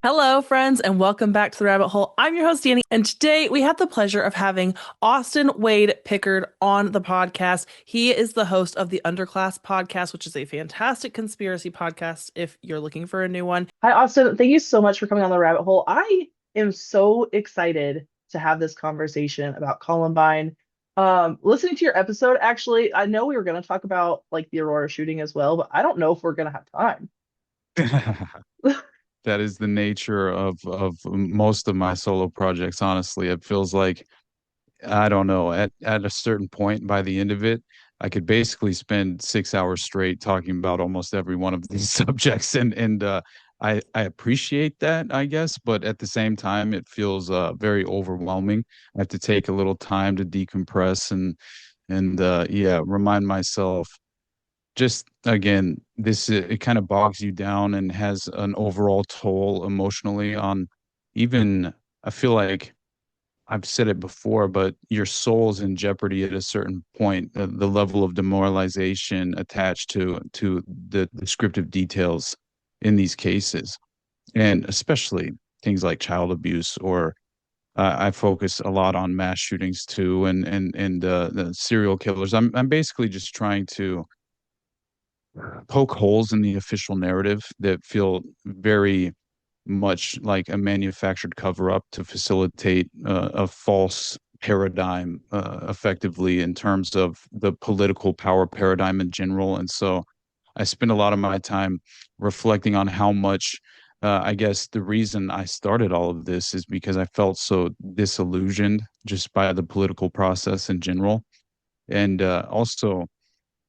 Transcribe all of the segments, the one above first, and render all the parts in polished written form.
Hello, friends, and welcome back to the Rabbit Hole. I'm your host, Danny, and today we have the pleasure of having Austin Wade Pickard on the podcast. He is the host of the Underclass podcast, which is a fantastic conspiracy podcast if you're looking for a new one. Hi, Austin. Thank you so much for coming on the Rabbit Hole. I am so excited to have this conversation about Columbine. Listening to your episode, actually, I know we were going to talk about like the Aurora shooting as well, but I don't know if we're going to have time. That is the nature of most of my solo projects, honestly. It feels like I don't know, at a certain point by the end of it, I could basically spend 6 hours straight talking about almost every one of these subjects and I appreciate that, I guess, but at the same time it feels very overwhelming. I have to take a little time to decompress and yeah, remind myself just again, this it kind of bogs you down and has an overall toll emotionally on even I feel like I've said it before, but your soul's in jeopardy at a certain point. The level of demoralization attached to the descriptive details in these cases, and especially things like child abuse or I focus a lot on mass shootings too, and the serial killers. I'm basically just trying to poke holes in the official narrative that feel very much like a manufactured cover up to facilitate a false paradigm effectively in terms of the political power paradigm in general. And so I spend a lot of my time reflecting on how much I guess the reason I started all of this is because I felt so disillusioned just by the political process in general. And also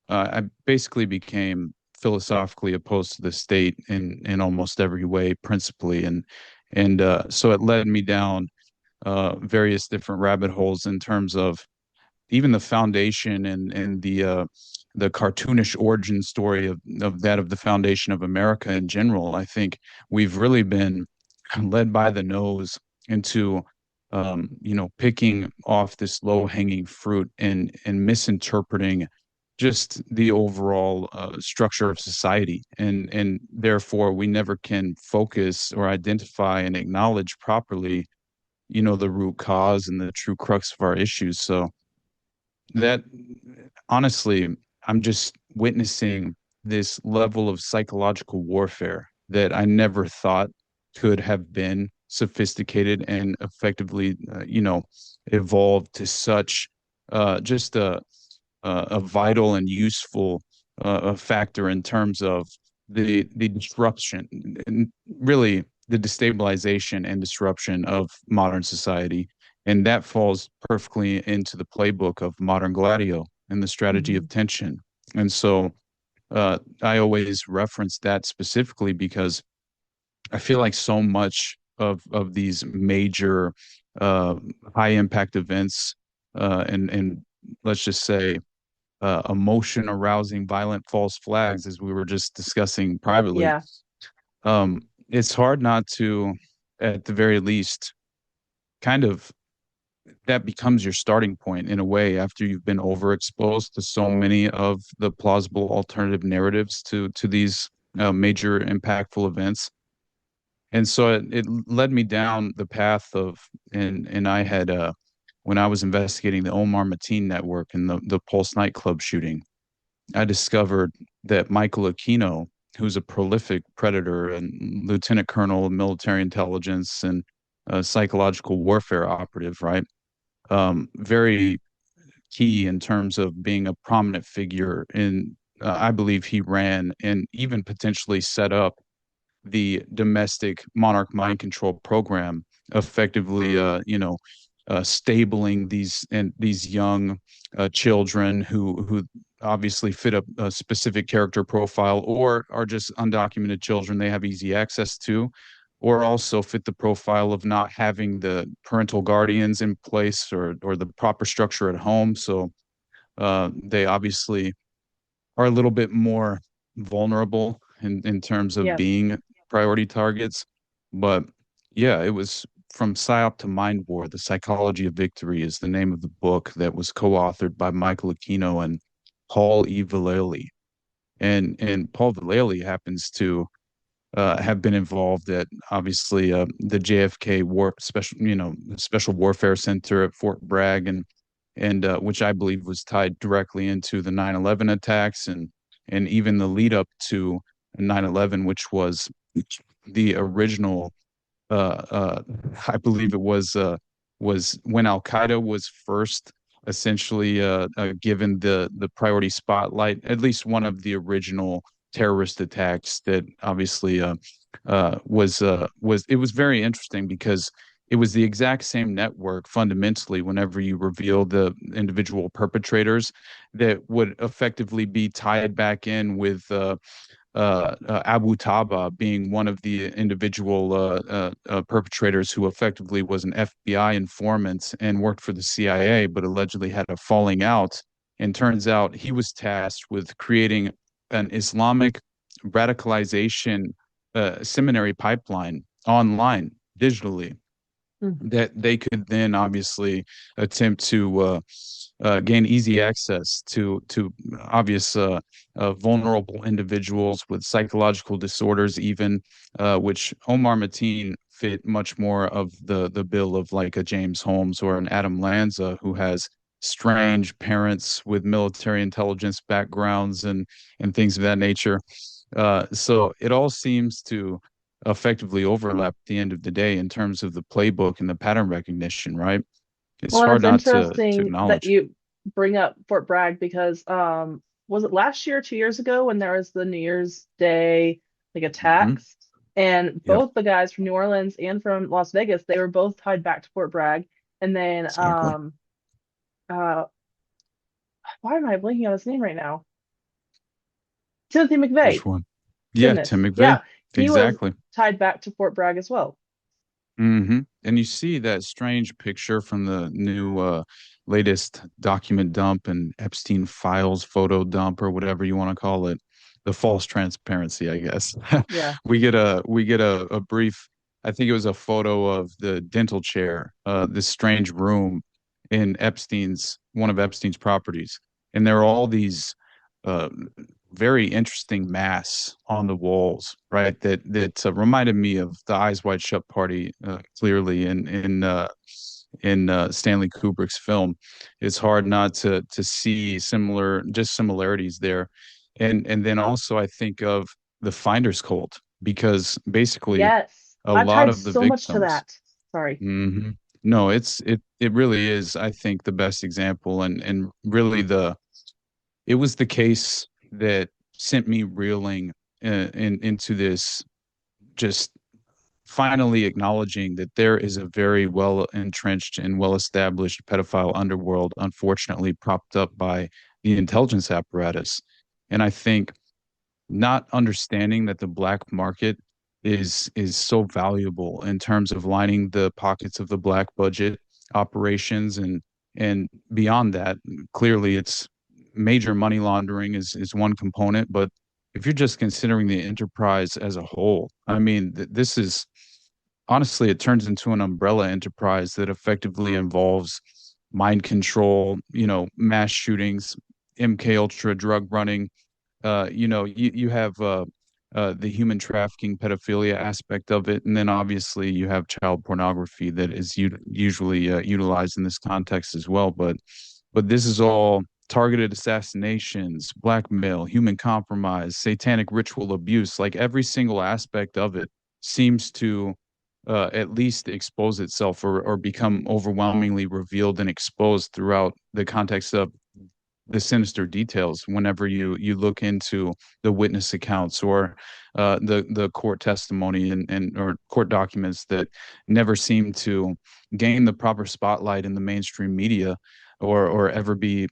I basically became philosophically opposed to the state in almost every way, principally, and so it led me down various different rabbit holes in terms of even the foundation and the cartoonish origin story of the foundation of America in general. I think we've really been led by the nose into picking off this low hanging fruit and misinterpreting just the overall structure of society, and therefore we never can focus or identify and acknowledge properly, the root cause and the true crux of our issues. So that honestly, I'm just witnessing this level of psychological warfare that I never thought could have been sophisticated and effectively, evolved to such just a vital and useful factor in terms of the disruption and really the destabilization and disruption of modern society. And that falls perfectly into the playbook of modern gladio and the strategy of Mhm. tension. And so I always reference that specifically because I feel like so much of these major uh, high impact events and let's just say emotion arousing violent false flags, as we were just discussing privately, Yeah. um, it's hard not to, at the very least, kind of that becomes your starting point in a way after you've been overexposed to so many of the plausible alternative narratives to these major impactful events. And so it led me down the path of, and I had when I was investigating the Omar Mateen network and the Pulse nightclub shooting, I discovered that Michael Aquino, who's a prolific predator and lieutenant colonel of military intelligence and a psychological warfare operative, right? Very key in terms of being a prominent figure in, I believe he ran and even potentially set up the domestic monarch mind control program, effectively, stabling these young children who obviously fit a specific character profile or are just undocumented children they have easy access to, or also fit the profile of not having the parental guardians in place or the proper structure at home. So they obviously are a little bit more vulnerable in terms of Yeah. being priority targets. But yeah, it was From PSYOP to Mind War, The Psychology of Victory is the name of the book that was co-authored by Michael Aquino and Paul E. Vallely. And Paul Vallely happens to have been involved at obviously the JFK Special Warfare Center at Fort Bragg, and which I believe was tied directly into the 9/11 attacks, and even the lead up to 9/11, which was the original I believe it was when Al Qaeda was first essentially given the priority spotlight, at least one of the original terrorist attacks that obviously was it was very interesting because it was the exact same network fundamentally whenever you reveal the individual perpetrators that would effectively be tied back in with Abu Taba being one of the individual perpetrators who effectively was an FBI informant and worked for the CIA, but allegedly had a falling out. And turns out he was tasked with creating an Islamic radicalization seminary pipeline online digitally Mhm. that they could then obviously attempt to gain easy access to obvious vulnerable individuals with psychological disorders, even which Omar Mateen fit much more of the bill of like a James Holmes or an Adam Lanza, who has strange parents with military intelligence backgrounds and things of that nature. So it all seems to effectively overlap at the end of the day in terms of the playbook and the pattern recognition, right? It's Well, and hard it's not to interesting that acknowledge. you bring up Fort Bragg because was it last year, 2 years ago, when there was the New Year's Day like Hmm. attacks? And Yep, both the guys from New Orleans and from Las Vegas, they were both tied back to Fort Bragg. And then exactly. uh why am I blanking on his name right now? Timothy McVeigh. Which one? Yeah, Goodness. Tim McVeigh. Yeah, he was Exactly. tied back to Fort Bragg as well. And you see that strange picture from the new latest document dump and Epstein files photo dump or whatever you want to call it. The false transparency, I guess. Yeah. We get a brief, I think it was a photo of the dental chair, this strange room in Epstein's one of Epstein's properties. And there are all these uh very interesting masks on the walls, right? That reminded me of the Eyes Wide Shut party, clearly in Stanley Kubrick's film. It's hard not to see similarities there, and then also I think of the Finders cult because basically Yes. a I've lot tied of the so much to victims. that. Sorry. Mhm. No, it really is, I think, the best example, and really it was the case that sent me reeling into this, just finally acknowledging that there is a very well entrenched and well established pedophile underworld, unfortunately propped up by the intelligence apparatus. And I think not understanding that the black market is so valuable in terms of lining the pockets of the black budget operations, and beyond that, clearly it's major money laundering is one component, but if you're just considering the enterprise as a whole, I mean, this is honestly, it turns into an umbrella enterprise that effectively involves mind control, mass shootings, MK Ultra drug running, you have the human trafficking, pedophilia aspect of it, and then obviously you have child pornography that is usually utilized in this context as well. But this is all targeted assassinations, blackmail, human compromise, satanic ritual abuse. Like every single aspect of it seems to at least expose itself or become overwhelmingly revealed and exposed throughout the context of the sinister details whenever you look into the witness accounts or the court testimony and or court documents that never seem to gain the proper spotlight in the mainstream media or ever be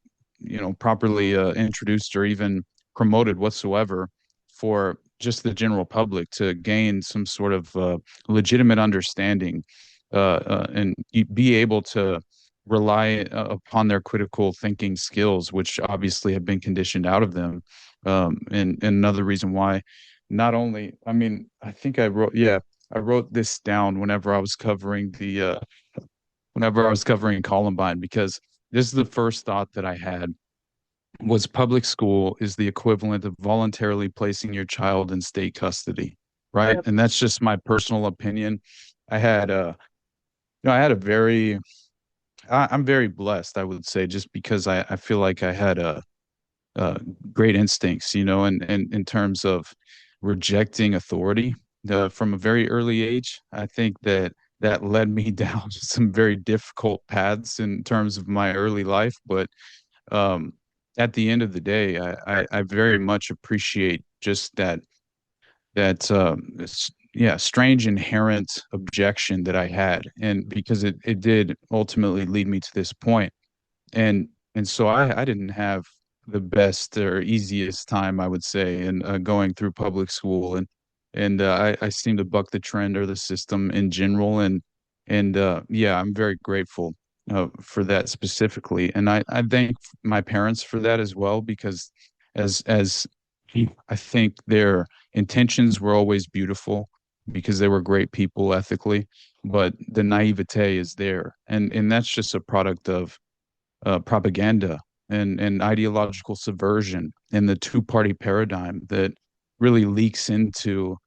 properly introduced or even promoted whatsoever for just the general public to gain some sort of legitimate understanding and be able to rely upon their critical thinking skills, which obviously have been conditioned out of them. And another reason why, not only, I mean, I think I wrote this down whenever I was covering Columbine, because this is the first thought that I had was public school is the equivalent of voluntarily placing your child in state custody. right? Yep. And that's just my personal opinion. I had a, I had a very, I'm very blessed, I would say, just because I feel like I had uh, great instincts, and in terms of rejecting authority from a very early age. I think that that led me down some very difficult paths in terms of my early life, but um, at the end of the day, I very much appreciate just that strange inherent objection that I had, and because it did ultimately lead me to this point. And so I didn't have the best or easiest time, I would say, in going through public school, and I seem to buck the trend or the system in general, and yeah, I'm very grateful for that specifically, and I thank my parents for that as well, because as I think their intentions were always beautiful because they were great people ethically, but the naivete is there, and that's just a product of propaganda and ideological subversion and the two-party paradigm that really leaks into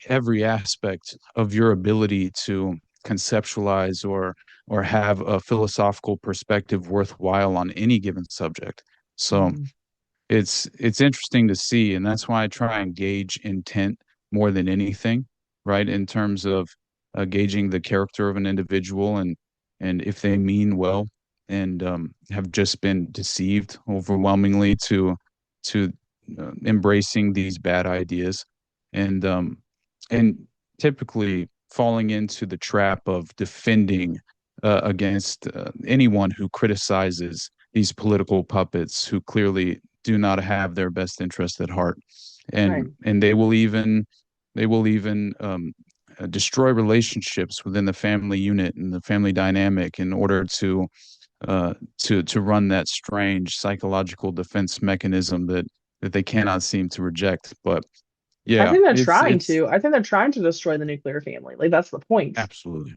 every aspect of your ability to conceptualize or have a philosophical perspective worthwhile on any given subject. So Mhm. it's interesting to see, and that's why I try and gauge intent more than anything, right? In terms of gauging the character of an individual, and if they mean well and have just been deceived overwhelmingly to embracing these bad ideas, and typically falling into the trap of defending against anyone who criticizes these political puppets who clearly do not have their best interest at heart, Right. and they will even destroy relationships within the family unit and the family dynamic in order to run that strange psychological defense mechanism that they cannot seem to reject. But I yeah, think they're trying it's to. I think they're trying to destroy the nuclear family. Like that's the point. absolutely,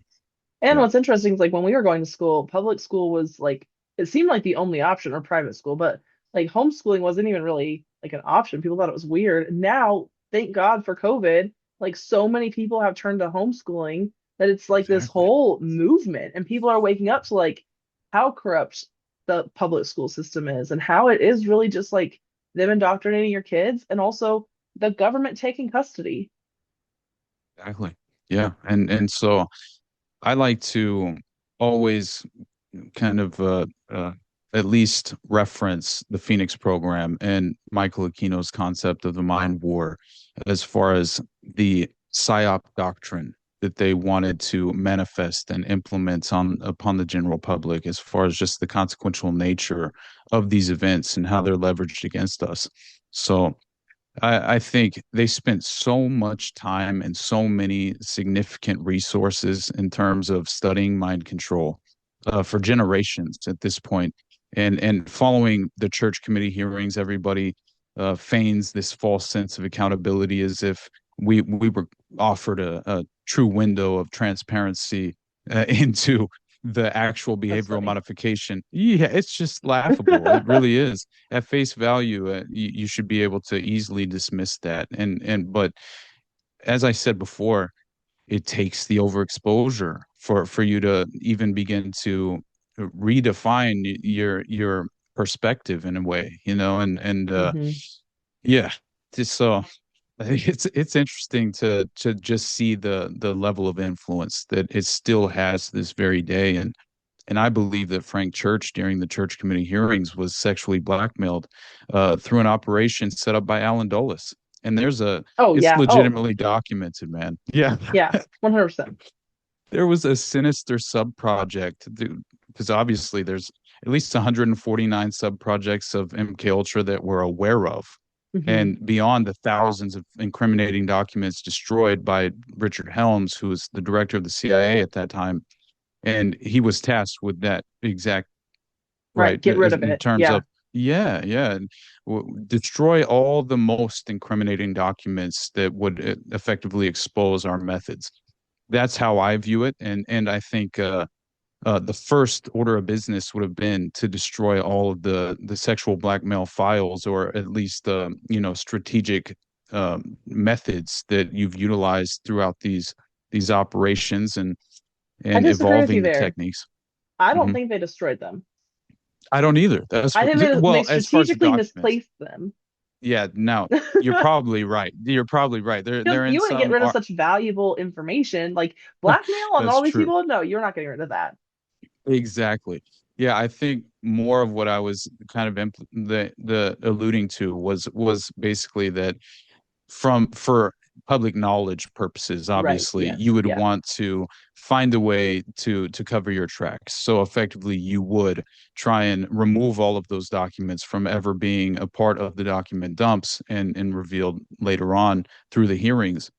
And yeah, what's interesting is like when we were going to school, public school was like it seemed like the only option or private school, but like homeschooling wasn't even really like an option. People thought it was weird. Now, thank God for COVID, like so many people have turned to homeschooling that it's like this exactly. whole movement and people are waking up to like how corrupt the public school system is and how it is really just like them indoctrinating your kids and also the government taking custody. Exactly. Yeah. And so I like to always kind of at least reference the Phoenix program and Michael Aquino's concept of the mind war as far as the PSYOP doctrine that they wanted to manifest and implement on upon the general public, as far as just the consequential nature of these events and how they're leveraged against us. So I think they spent so much time and so many significant resources in terms of studying mind control for generations at this point. And following the church committee hearings, everybody feigns this false sense of accountability as if we were offered a true window of transparency into the actual That's behavioral funny. modification. Yeah, it's just laughable. It really is. At face value, you should be able to easily dismiss that. But as I said before, it takes the overexposure for you to even begin to redefine your perspective in a way, and Hmm. yeah, just so I think it's interesting to just see the level of influence that it still has this very day. And I believe that Frank Church during the church committee hearings was sexually blackmailed through an operation set up by Alan Dulles. And Oh it's yeah. Oh legitimately documented, man. Yeah. yeah. 100%. There was a sinister sub project because obviously there's at least 149 sub projects of MK Ultra that we're aware of. Hmm. And beyond the thousands of incriminating documents destroyed by Richard Helms, who was the director of the CIA at that time, and he was tasked with that exact Right. right Get rid of in it. terms Yeah. of yeah, destroy all the most incriminating documents that would effectively expose our methods. That's how I view it, and I think the first order of business would have been to destroy all of the sexual blackmail files, or at least strategic methods that you've utilized throughout these operations I and disagree with you evolving the there. techniques. I don't Hmm. think they destroyed them. I don't either. That's I think they well, as far as the strategically documents. misplaced them. Yeah, now you're probably right. You're probably right. Because They're in you wouldn't get some rid of art. such valuable information, like blackmail on That's all these true. people. No, you're not getting rid of that. Exactly. Yeah, I think more of what I was kind of the alluding to was basically that for public knowledge purposes, Right. obviously, you Yes. would Yeah. want to find a way to cover your tracks. So effectively, you would try and remove all of those documents from ever being a part of the document dumps and revealed later on through the hearings.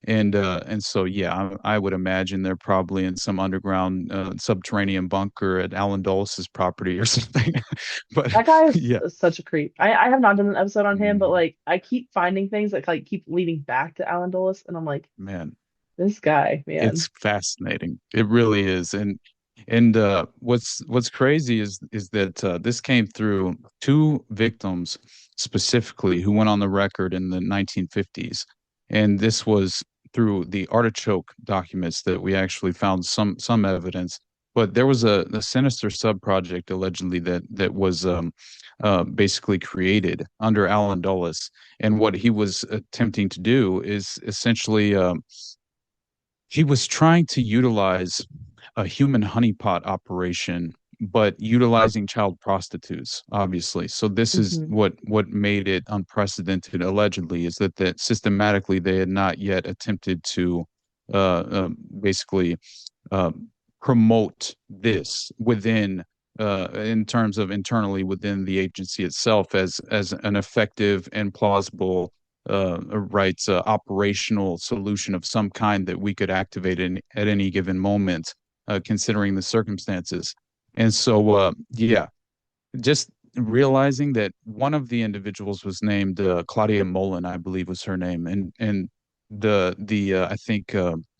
And so yeah, I would imagine they're probably in some underground subterranean bunker at Alan Dulles' property or something. But That guy is yeah. such a creep. I have not done an episode on him, but Mhm. like I keep finding things that like keep leading back to Alan Dulles, and I'm like, Man, this guy, man. it's fascinating. It really is. And what's crazy is that this came through two victims specifically who went on the record in the 1950s, and this was through the artichoke documents that we actually found some evidence. But there was a sinister sub-project allegedly that was basically created under Alan Dulles, and what he was attempting to do is essentially he was trying to utilize a human honeypot operation, but utilizing child prostitutes, obviously. So this is Hmm. what made it unprecedented, allegedly, is that systematically they had not yet attempted to basically uh, promote this within in terms of internally within the agency itself as an effective and plausible operational solution of some kind that we could activate at any given moment, considering the circumstances. And so, yeah, just realizing that one of the individuals was named Claudia Mullen, I believe was her name, and the I think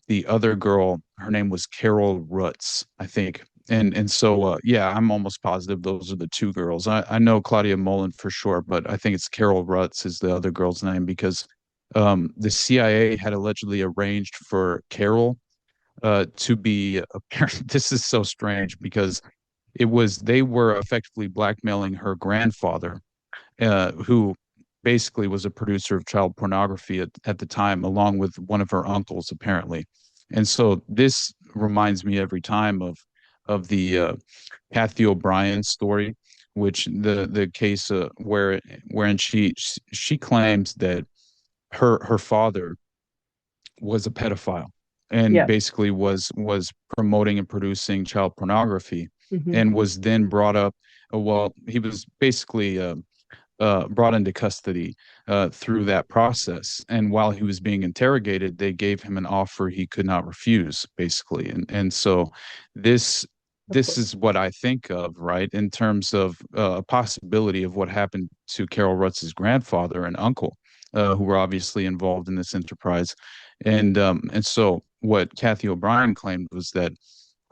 the other girl, her name was Carol Rutz, I think. And so yeah, I'm almost positive those are the two girls. I know Claudia Mullen for sure, but I think it's Carol Rutz is the other girl's name because the CIA had allegedly arranged for Carol to be apparent. This is so strange because they were effectively blackmailing her grandfather, who basically was a producer of child pornography at the time, along with one of her uncles, apparently. And so this reminds me every time of the Kathy O'Brien story, which the case wherein she claims that her father was a pedophile and Yeah. basically was promoting and producing child pornography Hmm. and was then brought up well he was basically brought into custody through that process. And while he was being interrogated, they gave him an offer he could not refuse, basically. And so this Of this course. is what I think of, right, in terms of a possibility of what happened to Carol Rutz's grandfather and uncle, who were obviously involved in this enterprise. And so what Kathy O'Brien claimed was that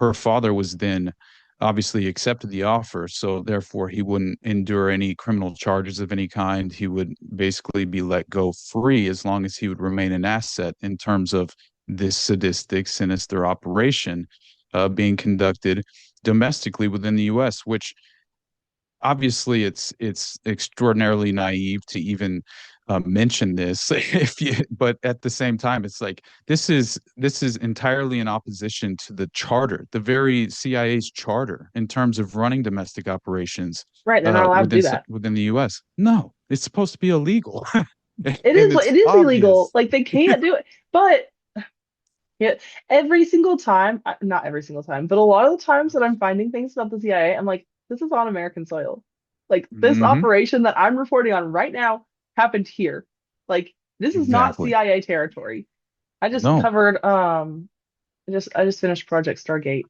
her father was then obviously accepted the offer, so therefore he wouldn't endure any criminal charges of any kind. He would basically be let go free as long as he would remain an asset in terms of this sadistic, sinister operation being conducted domestically within the U.S., which obviously it's extraordinarily naive to even mention this if you but at the same time it's like this is entirely in opposition to the charter, the very CIA's charter in terms of running domestic operations Right. They're not allowed to do that. within the US. No, it's supposed to be illegal. It And is. it's It is illegal. obvious. Like they can't do it. But yeah, every single time, not every single time, but a lot of the times that I'm finding things about the CIA, I'm like, this is on American soil. Like this Hmm. operation that I'm reporting on right now happened here. Like this is not Exactly. CIA territory. I just No. covered I just finished Project Stargate.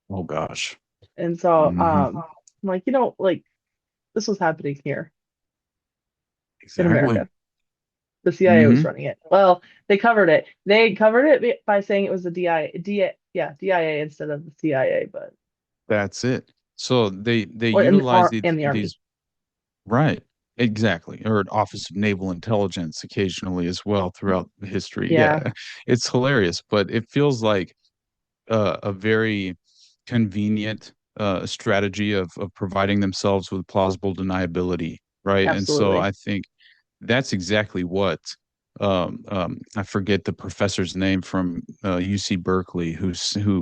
Oh gosh. And so Hmm. I'm like, like this was happening here in Exactly. America. The CIA was Hmm. running it. Well, they covered it. They covered it by saying it was the DIA instead of the CIA, but That's it. So they or in utilize and the army. these right. exactly, or Office of Naval Intelligence occasionally as well throughout history. Yeah, Yeah, it's hilarious, but it feels like a very convenient strategy of providing themselves with plausible deniability, right? And so absolutely. I think that's exactly what I forget the professor's name from UC Berkeley who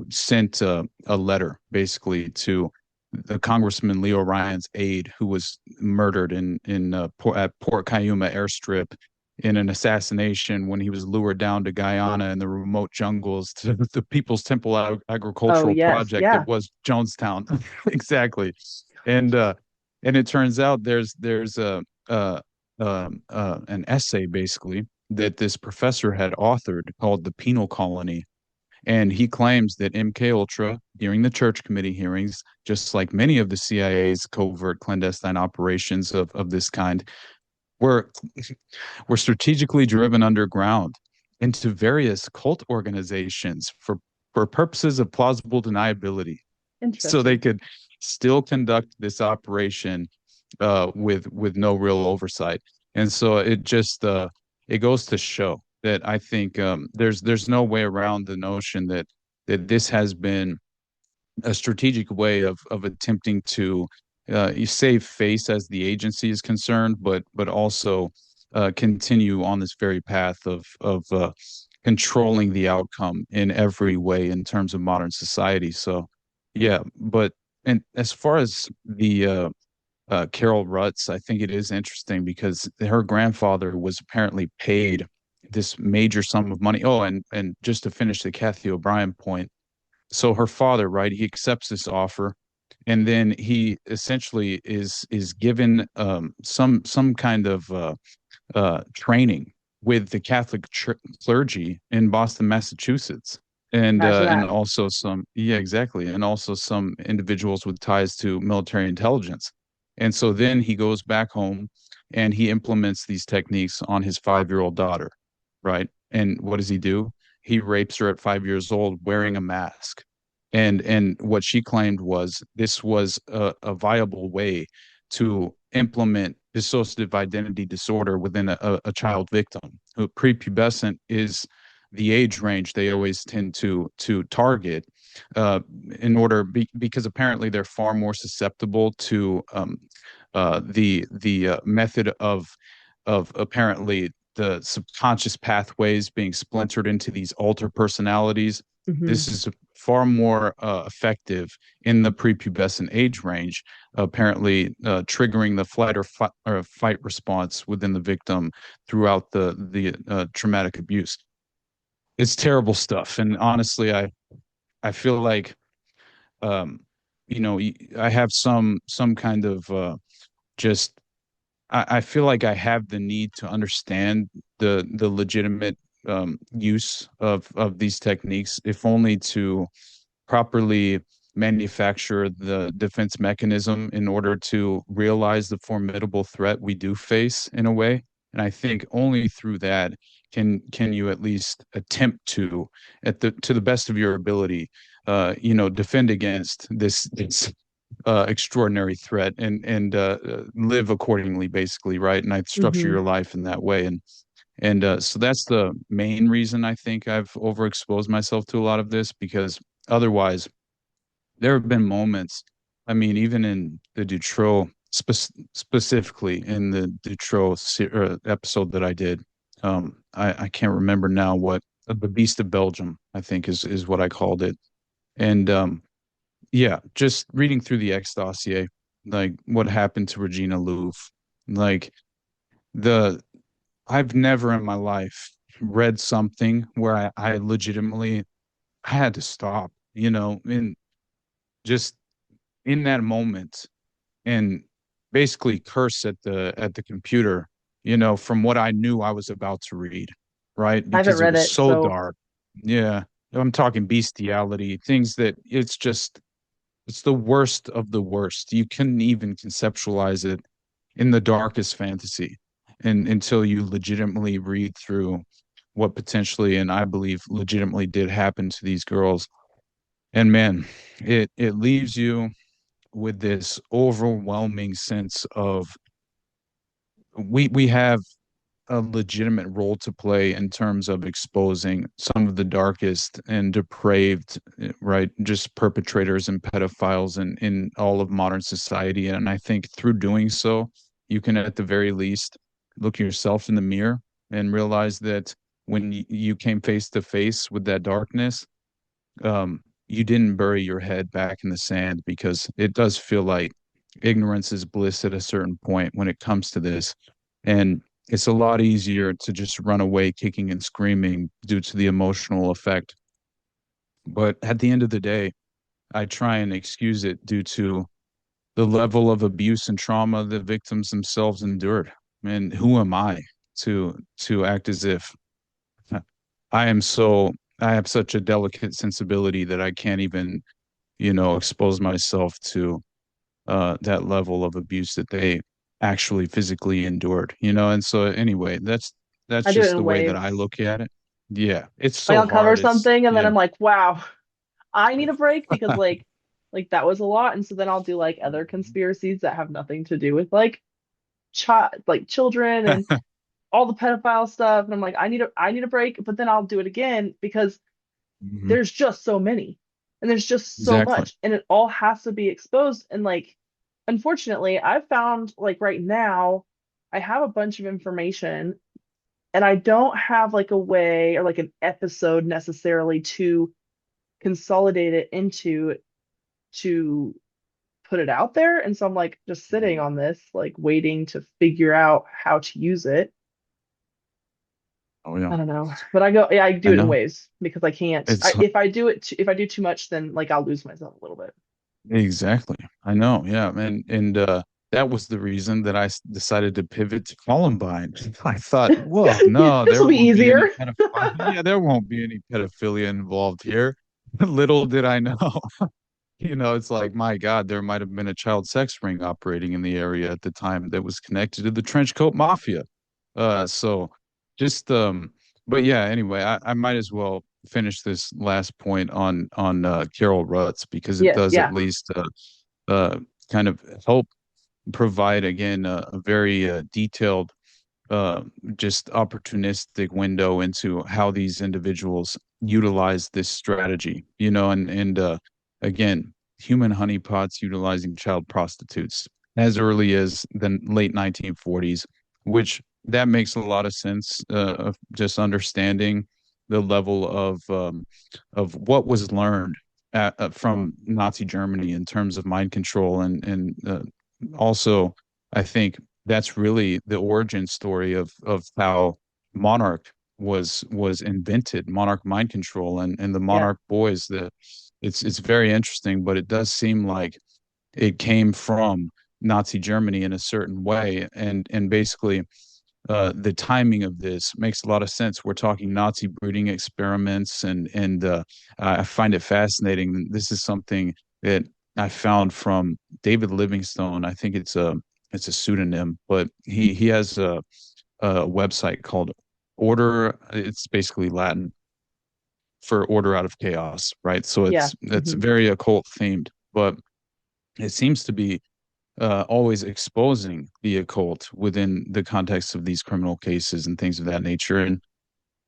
sent a letter basically to the Congressman Leo Ryan's aide who was murdered at Port Cayuma airstrip in an assassination when he was lured down to Guyana in the remote jungles to the People's Temple Oh, Agricultural yes. Project that Yeah. was Jonestown. Exactly. And and it turns out there's an essay basically that this professor had authored called The Penal Colony. And he claims that MK Ultra, during the Church Committee hearings, just like many of the CIA's covert clandestine operations of this kind, were were strategically driven underground into various cult organizations for purposes of plausible deniability, so they Interesting. could still conduct this operation with no real oversight. And so it goes to show that I think there's no way around the notion that this has been a strategic way of attempting to you save face as the agency is concerned, but also continue on this very path of controlling the outcome in every way in terms of modern society. So, yeah, but and as far as the Carol Rutz, I think it is interesting because her grandfather was apparently paid this major sum of money. Oh, and just to finish the Kathy O'Brien point, so her father, right, he accepts this offer, and then he essentially is given some kind of training with the Catholic clergy in Boston, Massachusetts, Imagine and that. also some, yeah, exactly, and also some individuals with ties to military intelligence. And so then he goes back home and he implements these techniques on his 5-year-old daughter, right? And what does he do? He rapes her at 5 years old wearing a mask. And what she claimed was this was a viable way to implement dissociative identity disorder within a child victim. Prepubescent is the age range they always tend to target uh, because apparently they're far more susceptible to the method of apparently the subconscious pathways being splintered into these alter personalities. This Hmm. is far more effective in the prepubescent age range, apparently triggering the or fight response within the victim throughout the traumatic abuse. It's terrible stuff, and honestly, I feel like um, I have some kind of just I feel like I have the need to understand the legitimate use of these techniques, if only to properly manufacture the defense mechanism in order to realize the formidable threat we do face in a way. And I think only through that can you at least attempt to, at the to the best of your ability, defend against this extraordinary threat and live accordingly, basically, right? And I structure Hmm. your life in that way, and so that's the main reason I think I've overexposed myself to a lot of this because otherwise there have been moments. I mean, even in the Dutroux, specifically in the Dutroux episode that I did, I can't remember now what the Beast of Belgium, I think is what I called it, and yeah, just reading through the X dossier, like what happened to Regina Louvre, like the I've never in my life read something where I legitimately had to stop, and just in that moment and basically curse at the computer, from what I knew I was about to read, right? I haven't Because it read was it, so so dark. Yeah. I'm talking bestiality, things that it's the worst of the worst. You couldn't even conceptualize it in the darkest fantasy and until you legitimately read through what potentially and I believe legitimately did happen to these girls. And man, it leaves you with this overwhelming sense of we have a legitimate role to play in terms of exposing some of the darkest and depraved, right, just perpetrators and pedophiles in all of modern society. And I think through doing so, you can at the very least look yourself in the mirror and realize that when you came face to face with that darkness, you didn't bury your head back in the sand, because it does feel like ignorance is bliss at a certain point when it comes to this. And it's a lot easier to just run away kicking and screaming due to the emotional effect. But at the end of the day, I try and excuse it due to the level of abuse and trauma the victims themselves endured. And who am I to act as if I am so I have such a delicate sensibility that I can't even, expose myself to that level of abuse that they actually physically endured. And so anyway, that's I do it just the in way that I waves. look at it. Yeah, it's Like so I'll cover hard. It's something and then yeah. I'm like, wow, I need a break because like that was a lot. And so then I'll do like other conspiracies that have nothing to do with like children and all the pedophile stuff. And I'm like, I need a break, but then I'll do it again because Mhm. there's just so many and there's just so Exactly. much and it all has to be exposed. And like, unfortunately, I've found like right now, I have a bunch of information and I don't have like a way or like an episode necessarily to consolidate it into to put it out there. And so I'm like just sitting on this, like waiting to figure out how to use it. Oh yeah, I don't know. But yeah, I do I it in know. waves because I can't. It's If I do too much, then like I'll lose myself a little bit. exactly. I know. Yeah, and that was the reason that decided to pivot to Columbine. I thought, well, no, This there will be won't be easier. any pedophilia. Yeah, there won't be any pedophilia involved here. Little did I know. It's like, my God, there might have been a child sex ring operating in the area at the time that was connected to the trench coat mafia. So just but yeah, anyway, I might as well finish this last point on Carol Rutz, because it Yeah, does at yeah, least uh kind of help provide again a very detailed uh, just opportunistic window into how these individuals utilize this strategy, and again, human honeypots utilizing child prostitutes as early as the late 1940s, which that makes a lot of sense of just understanding the level of what was learned from Nazi Germany in terms of mind control, and also I think that's really the origin story of how Monarch was invented, Monarch mind control, and the yeah. Monarch boys. It's very interesting, but it does seem like it came from Nazi Germany in a certain way, and basically the timing of this makes a lot of sense. We're talking Nazi breeding experiments, and I find it fascinating. This is something that I found from David Livingstone. I think it's a pseudonym, but he has a website called Order. It's basically Latin for order out of chaos, right? So Yeah. it's very occult themed, but it seems to be always exposing the occult within the context of these criminal cases and things of that nature.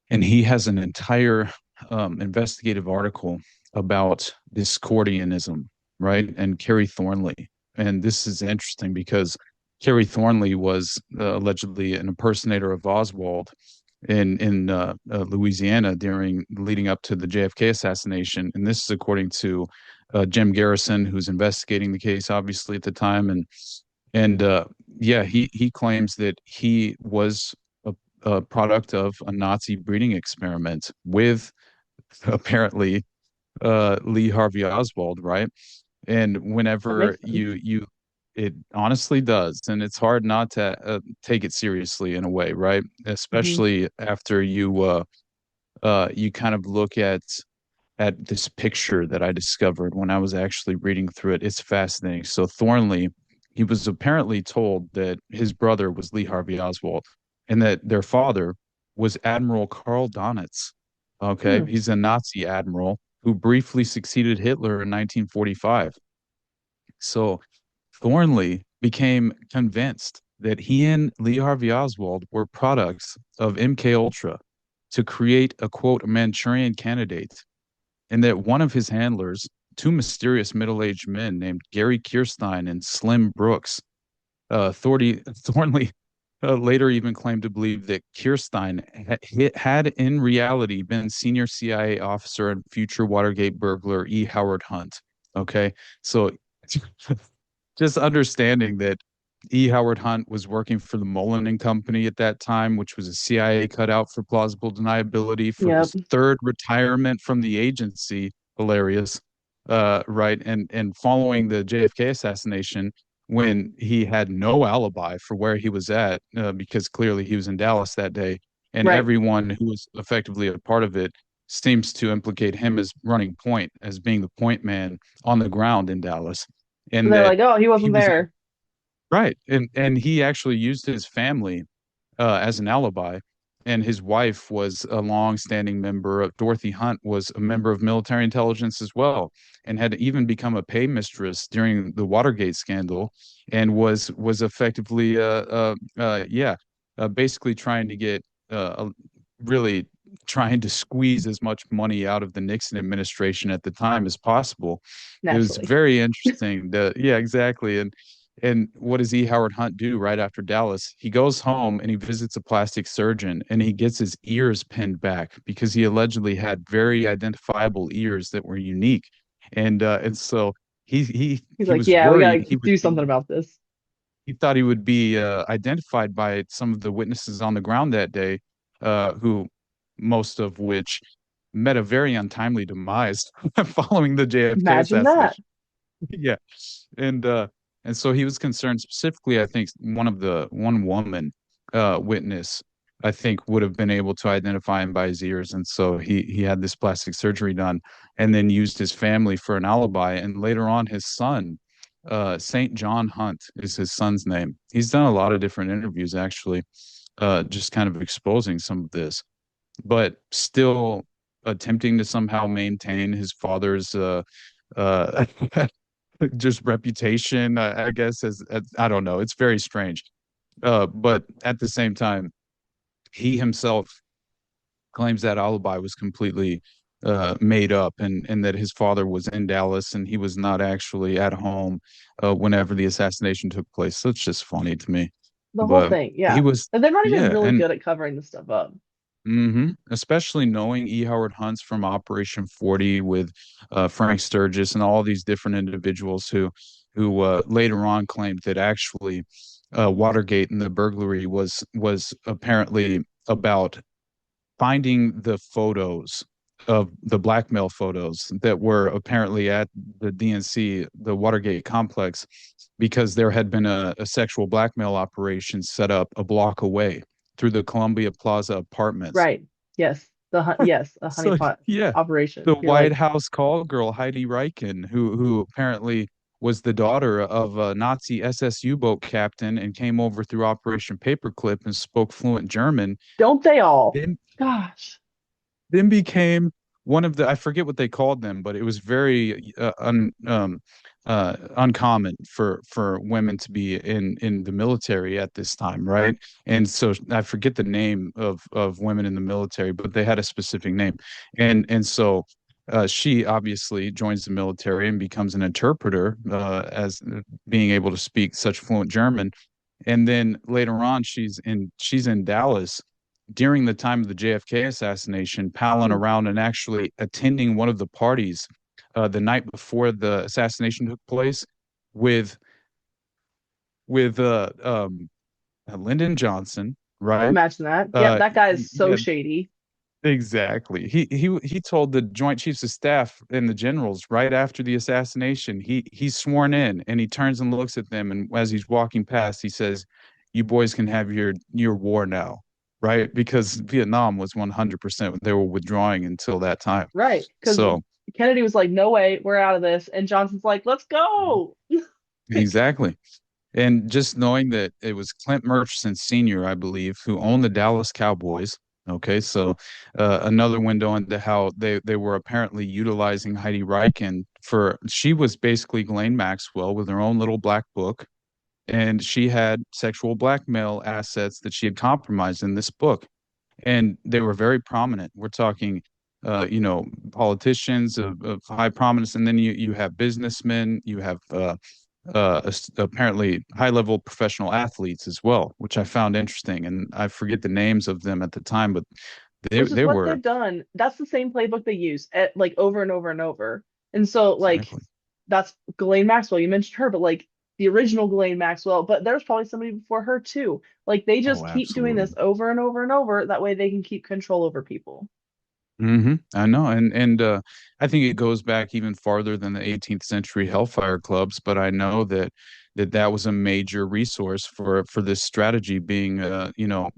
And he has an entire investigative article about Discordianism, right? And Carrie Thornley. And this is interesting because Carrie Thornley was allegedly an impersonator of Oswald in Louisiana during leading up to the JFK assassination. And this is according to Jim Garrison, who's investigating the case, obviously at the time, and yeah, he claims that he was a product of a Nazi breeding experiment with apparently Lee Harvey Oswald, right? And That whenever makes sense. it honestly does, and it's hard not to take it seriously in a way, right? Hmm. Especially after you kind of look at this picture that I discovered when I was actually reading through it. It's fascinating. So Thornley, he was apparently told that his brother was Lee Harvey Oswald and that their father was Admiral Karl Donitz. Okay, Hmm. he's a Nazi admiral who briefly succeeded Hitler in 1945. So Thornley became convinced that he and Lee Harvey Oswald were products of MK Ultra to create a quote Manchurian candidate, and that one of his handlers, two mysterious middle-aged men named Gary Kirstein and Slim Brooks, Thornley later even claimed to believe that Kirstein had in reality been senior CIA officer and future Watergate burglar E. Howard Hunt. Okay, so just understanding that E. Howard Hunt was working for the Mullen and Company at that time, which was a CIA cutout for plausible deniability for Yep. his third retirement from the agency. Hilarious. Right. And following the JFK assassination, when he had no alibi for where he was at, because clearly he was in Dallas that day, and Right. everyone who was effectively a part of it seems to implicate him as running point, as being the point man on the ground in Dallas, And and they're that like, oh, he he wasn't was there. right, and he actually used his family as an alibi. And his wife was a long-standing member of Dorothy Hunt was a member of military intelligence as well, and had even become a pay mistress during the Watergate scandal, and was effectively yeah, basically trying to get really trying to squeeze as much money out of the Nixon administration at the time as possible. It was Naturally. very interesting. Yeah, exactly. And what does E. Howard Hunt do right after Dallas? He goes home and he visits a plastic surgeon and he gets his ears pinned back because he allegedly had very identifiable ears that were unique. And so He's he like, was yeah, we worried gotta do something about this. he thought he would be identified by some of the witnesses on the ground that day, who most of which met a very untimely demise following the JFK Imagine that. assassination. Yeah. And uh and so he was concerned specifically, I think one woman witness, I think, would have been able to identify him by his ears. And so he had this plastic surgery done and then used his family for an alibi. And later on his son, Saint John Hunt is his son's name. He's done a lot of different interviews actually, just kind of exposing some of this, but still attempting to somehow maintain his father's uh just reputation, I guess, as I don't know. It's very strange. But at the same time, he himself claims that alibi was completely made up, and that his father was in Dallas and he was not actually at home whenever the assassination took place. So it's just funny to me. The whole But thing, he yeah. was, And they're not even yeah, really and good at covering this stuff up. especially knowing E. Howard Hunt's from Operation 40 with Frank Sturgis and all these different individuals who later on claimed that actually Watergate and the burglary was apparently about finding the photos of the blackmail photos that were apparently at the DNC, the Watergate complex, because there had been a sexual blackmail operation set up a block away through the Columbia Plaza apartments. Right. Yes. Yes, a So honeypot yeah, operation. the You're White like, House call girl Heidi Reichen, who apparently was the daughter of a Nazi SS U-boat captain and came over through Operation Paperclip and spoke fluent German, don't they all? then Gosh. became one of the, I forget what they called them, but it was very uncommon for women to be in the military at this time, right? And so I forget the name of women in the military, but they had a specific name, and so she obviously joins the military and becomes an interpreter, as being able to speak such fluent German. And then later on, she's in Dallas during the time of the JFK assassination, palling Hmm. around and actually attending one of the parties the night before the assassination took place with with Lyndon Johnson, right? Imagine that. Yep, that guy is so Yeah, shady. exactly. He told the Joint Chiefs of Staff and the generals right after the assassination. He's sworn in and he turns and looks at them, and as he's walking past, he says, "You boys can have your war now." Right? Because Vietnam was 100%, they were withdrawing until that time. Right. Because So, Kennedy was like, no way, we're out of this. And Johnson's like, let's go. Like, exactly. And just knowing that it was Clint Murchison Sr., I believe, who owned the Dallas Cowboys. Okay, so another window into how they were apparently utilizing Heidi Reichen for, she was basically Ghislaine Maxwell with her own little black book. and she had sexual blackmail assets that she had compromised in this book, and they were very prominent. We're talking, politicians of high prominence, and then you have businessmen, you have apparently high-level professional athletes as well, which I found interesting, and I forget the names of them at the time, but they Which is they what were they've done. That's the same playbook they use at like over and over and over. And so like exactly. that's Ghislaine Maxwell. You mentioned her, but like the original Ghislaine Maxwell, but there's probably somebody before her too. Like they Oh, just keep doing this absolutely. over and over and over. That way they can keep control over people. I know, and I think it goes back even farther than the 18th century Hellfire clubs. But I know that was a major resource for this strategy being,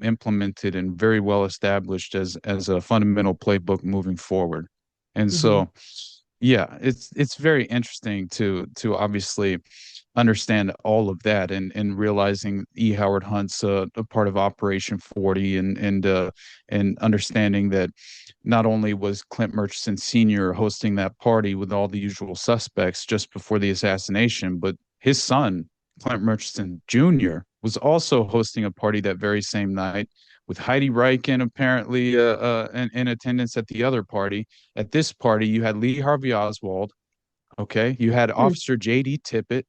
implemented and very well established as a fundamental playbook moving forward. And Hmm. so, yeah, it's very interesting to obviously understand all of that, and realizing E. Howard Hunt's a part of Operation 40, and understanding that not only was Clint Murchison Sr. hosting that party with all the usual suspects just before the assassination, but his son, Clint Murchison Jr., was also hosting a party that very same night with Heidi Reichen apparently in attendance at the other party. At this party, you had Lee Harvey Oswald. Okay. You had Hmm. Officer J.D. Tippit,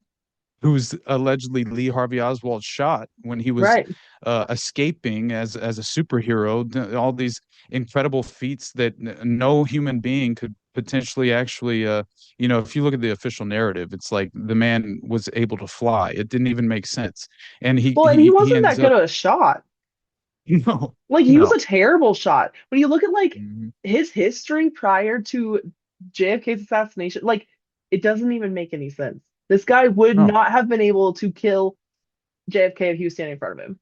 who's allegedly Lee Harvey Oswald shot when he was Right. escaping as a superhero. All these incredible feats that no human being could potentially actually, if you look at the official narrative, it's like the man was able to fly. It didn't even make sense, and he Well, and he he wasn't ends that good up of a shot. no, Like he was no. a terrible shot. When you look at like Mhm. his history prior to JFK's assassination, like it doesn't even make any sense. This guy would No. not have been able to kill JFK if he was standing in front of him.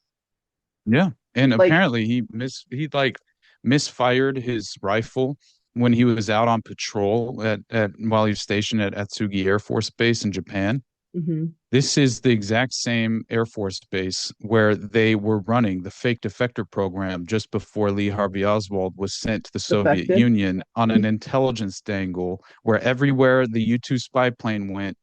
Yeah. And Like, apparently he like misfired his rifle when he was out on patrol at while he was stationed at Atsugi Air Force Base in Japan. mhm, This is the exact same Air Force base where they were running the fake defector program just before Lee Harvey Oswald was sent to the Soviet defected. Union on an intelligence dangle where everywhere the U-2 spy plane went,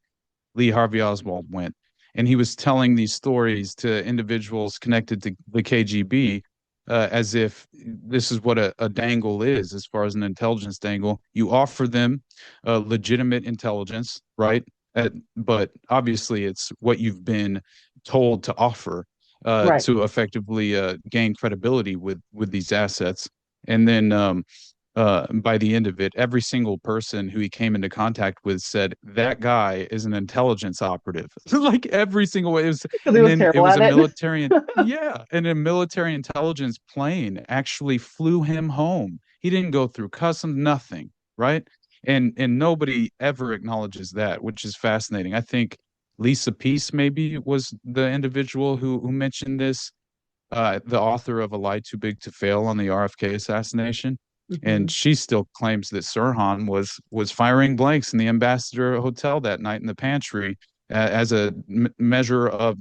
Lee Harvey Oswald went. And he was telling these stories to individuals connected to the KGB, as if this is what a dangle is, as far as an intelligence dangle. You offer them legitimate intelligence, right? But obviously, it's what you've been told to offer Right. to effectively gain credibility with these assets. And then by the end of it, every single person who he came into contact with said that guy is an intelligence operative. Like every single way it was, Because he and was then it terrible was at a it. military, yeah, and a military intelligence plane actually flew him home. He didn't go through customs, nothing, right? And nobody ever acknowledges that, which is fascinating. I think Lisa Peace maybe was the individual who mentioned this, the author of A Lie Too Big to Fail on the RFK assassination. And Hmm. she still claims that Sirhan was firing blanks in the Ambassador Hotel that night in the pantry as a measure of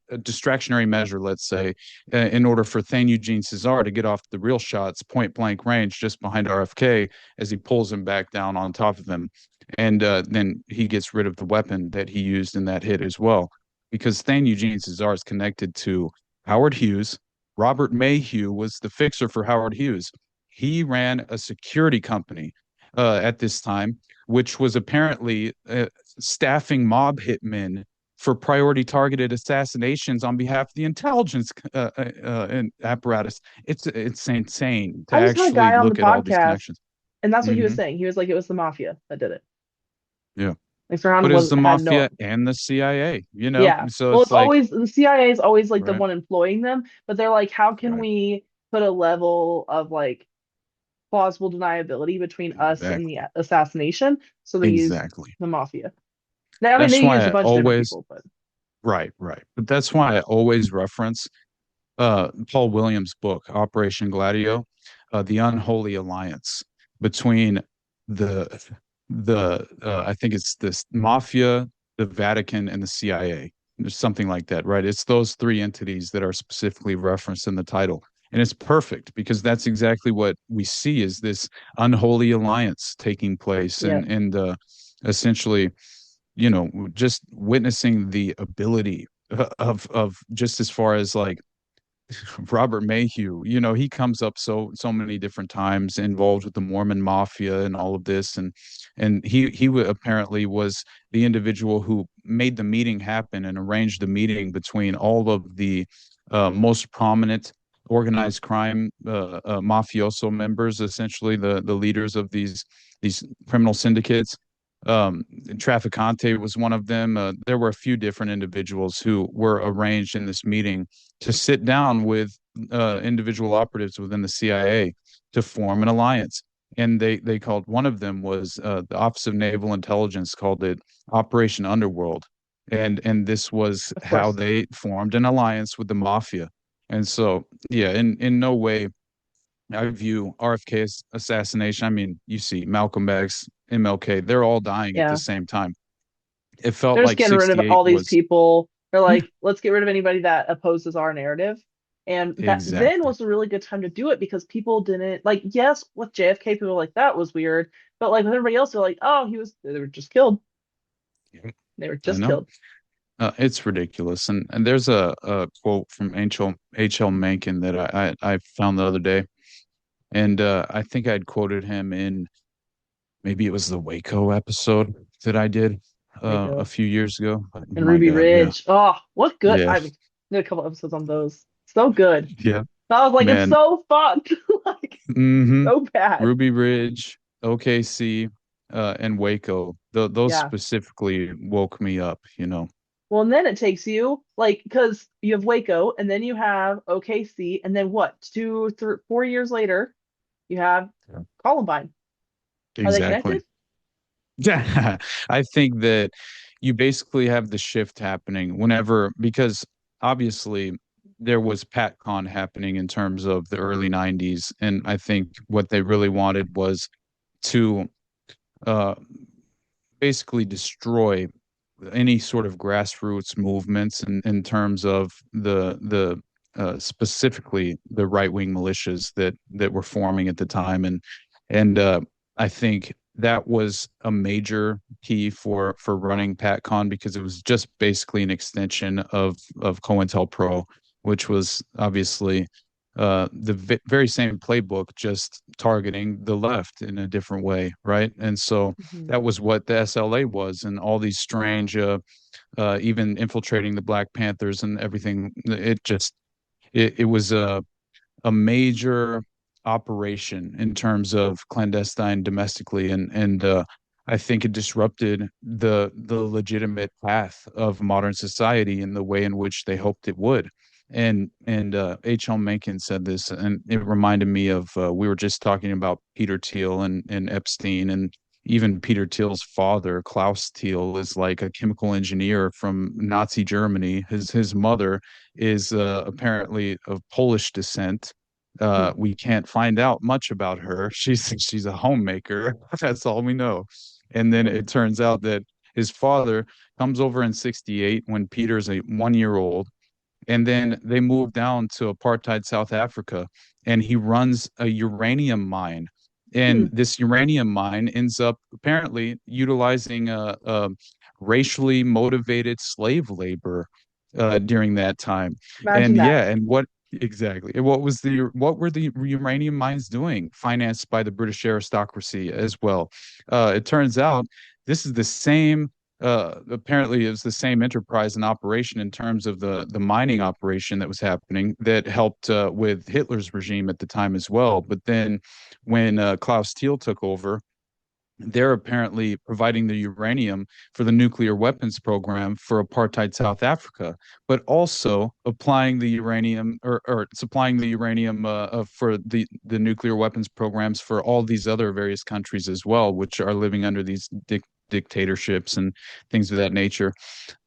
a distractionary measure, let's say, in order for Thane Eugene Cesar to get off the real shots point blank range just behind RFK as he pulls him back down on top of him. And then he gets rid of the weapon that he used in that hit as well. Because Thane Eugene Cesar is connected to Howard Hughes. Robert Mayhew was the fixer for Howard Hughes. He ran a security company at this time, which was apparently staffing mob hitmen for priority targeted assassinations on behalf of the intelligence apparatus. It's insane to I just had a actually guy on the look at all these podcast, connections. and that's what he was Hmm. saying. He was like, it was the mafia that did it. Yeah, Like Sirhan but it's was the had no. mafia and the CIA. Yeah. So Well, it's it's like, always the CIA is always like the right, one employing them, but they're like, how can right, we put a level of like plausible deniability between us and the exactly, assassination? So they use exactly. the mafia. I mean, That's they why used a I bunch of different always people, but Right, right. But that's why I always reference Paul Williams' book, Operation Gladio, the unholy alliance between the I think it's this mafia, the Vatican, and the CIA. There's something like that, right? It's those three entities that are specifically referenced in the title. And it's perfect because that's exactly what we see is this unholy alliance taking place, yeah. and essentially, just witnessing the ability. of just as far as like Robert Mayhew, he comes up so many different times involved with the Mormon mafia and all of this, and apparently was the individual who made the meeting happen and arranged the meeting between all of the most prominent organized crime mafioso members, essentially the leaders of these criminal syndicates. Traficante was one of them. There were a few different individuals who were arranged in this meeting to sit down with individual operatives within the CIA to form an alliance. And they called one of them was the Office of Naval Intelligence called it Operation Underworld, and this was Of how course. they formed an alliance with the mafia. And so, yeah, in no way I view RFK's assassination. I mean, you see Malcolm X, MLK, they're all dying at the Yeah. same time. It felt They're just like getting rid of 68 all these was people. They're yeah, like, let's get rid of anybody that opposes our narrative. And that then exactly. was a really good time to do it because people didn't like, yes, with JFK, people were like, that was weird. But like with everybody else, they're like, oh, they were just killed. Yeah, They were I just know. killed. It's ridiculous. And there's a quote from H.L. Mencken that I found the other day. And I think I'd quoted him in maybe it was the Waco episode that I did a Waco few years ago. and My Ruby God, yeah. Ridge. Oh, what good. Yeah. I did a couple episodes on those. So good. Yeah. I was like, it's Man. so fucked. Like, Hmm. so bad. Ruby Ridge, OKC, and Waco. Those Yeah. specifically woke me up. Well, and then it takes you like because you have Waco and then you have OKC and then what? 4 years later, you have Yeah. Columbine. Are they Exactly. connected? Yeah, I think that you basically have the shift happening whenever, because obviously there was PatCon happening in terms of the early 90s. And I think what they really wanted was to uh, basically destroy any sort of grassroots movements in terms of the specifically the right wing militias that were forming at the time, and I think that was a major key for running PatCon because it was just basically an extension of COINTELPRO, which was obviously the very same playbook, just targeting the left in a different way, right? And so Mhm. that was what the SLA was, and all these strange, even infiltrating the Black Panthers and everything. It was a major operation in terms of clandestine domestically, and I think it disrupted the legitimate path of modern society in the way in which they hoped it would. And H.L. Mencken said this, and it reminded me of we were just talking about Peter Thiel and Epstein, and even Peter Thiel's father, Klaus Thiel, is like a chemical engineer from Nazi Germany. His mother is apparently of Polish descent. Mhm. We can't find out much about her. She's a homemaker. That's all we know. And then Oh. it turns out that his father comes over in 68 when Peter's a 1 year old, and then they move down to apartheid South Africa, and he runs a uranium mine. Hmm. And this uranium mine ends up apparently utilizing a racially motivated slave labor during that time. Imagine And that. yeah, and what were the uranium mines doing? Financed by the British aristocracy as well. It turns out this is the same apparently it was the same enterprise and operation in terms of the mining operation that was happening that helped with Hitler's regime at the time as well. But then when Klaus Thiel took over, they're apparently providing the uranium for the nuclear weapons program for apartheid South Africa, but also applying the uranium or supplying the uranium for the nuclear weapons programs for all these other various countries as well, which are living under these dictatorships and things of that nature.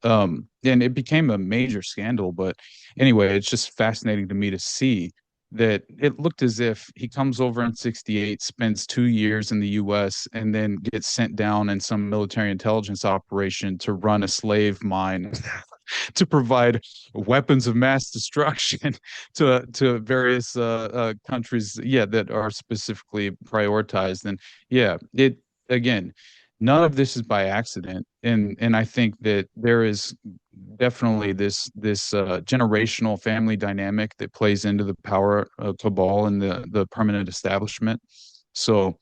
And it became a major scandal. But anyway, it's just fascinating to me to see that it looked as if he comes over in 68, spends 2 years in the US, and then gets sent down in some military intelligence operation to run a slave mine to provide weapons of mass destruction to various countries, yeah, that are specifically prioritized. And yeah, it again, none of this is by accident, and I think that there is definitely this generational family dynamic that plays into the power of cabal and the permanent establishment. So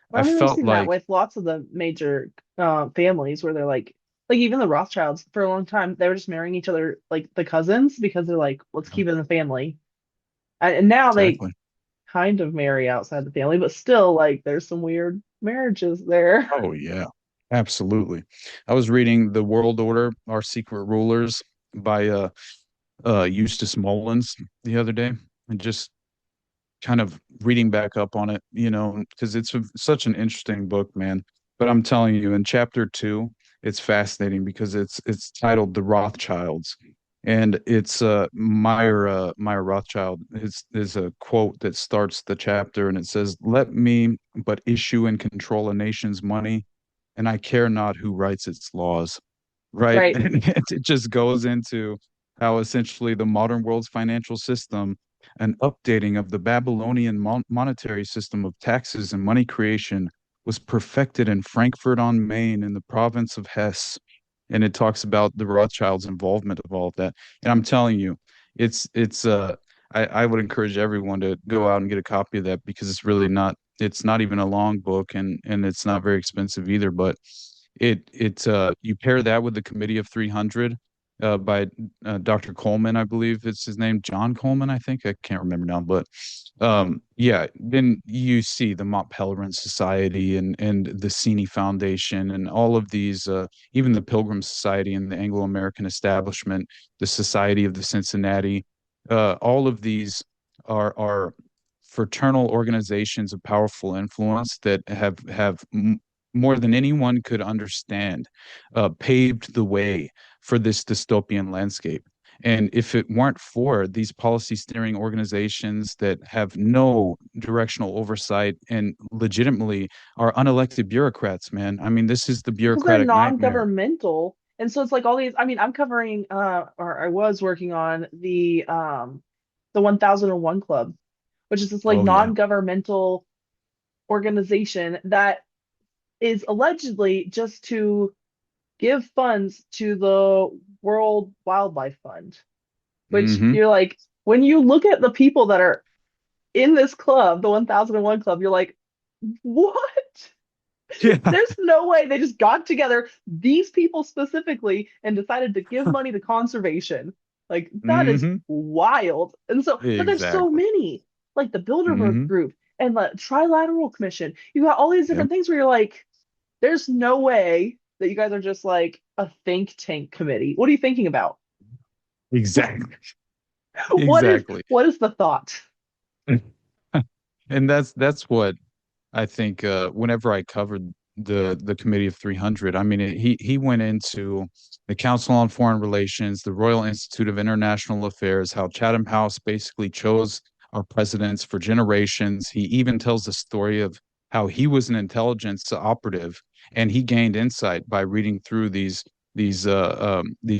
Well, I I mean, we've felt seen that like, with lots of the major families where they're like even the Rothschilds for a long time, they were just marrying each other, like the cousins, because they're like, let's yeah, keep it in the family. And now they exactly. kind of marry outside the family, but still, like, there's some weird marriages there. Oh yeah, absolutely. I was reading The World Order, Our Secret Rulers by Eustace Mullins the other day, and just kind of reading back up on it, because such an interesting book, man. But I'm telling you, in chapter two, it's fascinating because it's titled The Rothschilds. And it's Meyer Rothschild is a quote that starts the chapter, and it says, "Let me but issue and control a nation's money, and I care not who writes its laws." Right. Right. And it just goes into how essentially the modern world's financial system, an updating of the Babylonian monetary system of taxes and money creation, was perfected in Frankfurt on Main in the province of Hesse. And it talks about the Rothschilds' involvement of all of that. And I'm telling you, it's I would encourage everyone to go out and get a copy of that because it's not even a long book, and it's not very expensive either. But you pair that with the Committee of 300 by Dr. Coleman, I believe it's his name, John Coleman, I think. I can't remember now, but yeah, then you see the Mont Pelerin Society and the Cini Foundation and all of these, even the Pilgrim Society and the Anglo-American Establishment, the Society of the Cincinnati, all of these are fraternal organizations of powerful influence that have more than anyone could understand, paved the way for this dystopian landscape. And if it weren't for these policy steering organizations that have no directional oversight and legitimately are unelected bureaucrats, man, I mean, this is the Because they're bureaucratic nightmare. non-governmental. And so it's like all these, I mean, I'm covering or I was working on the 1001 Club, which is this like Oh, yeah. non-governmental organization that is allegedly just to give funds to the World Wildlife Fund, which Hmm. you're like, when you look at the people that are in this club, the 1001 Club, you're like, what? Yeah. There's no way they just got together, these people specifically, and decided to give money to conservation. Like, that is Hmm. wild. And so, but there's so Exactly. many, like the Bilderberg Hmm. Group and the Trilateral Commission. You got all these Yep. different things where you're like, there's no way that you guys are just like a think tank committee. What are you thinking about? Exactly. What is Exactly. what is the thought? And that's what I think whenever I covered the Committee of 300, I mean, he went into the Council on Foreign Relations, the Royal Institute of International Affairs, how Chatham House basically chose our presidents for generations. He even tells the story of how he was an intelligence operative and he gained insight by reading through these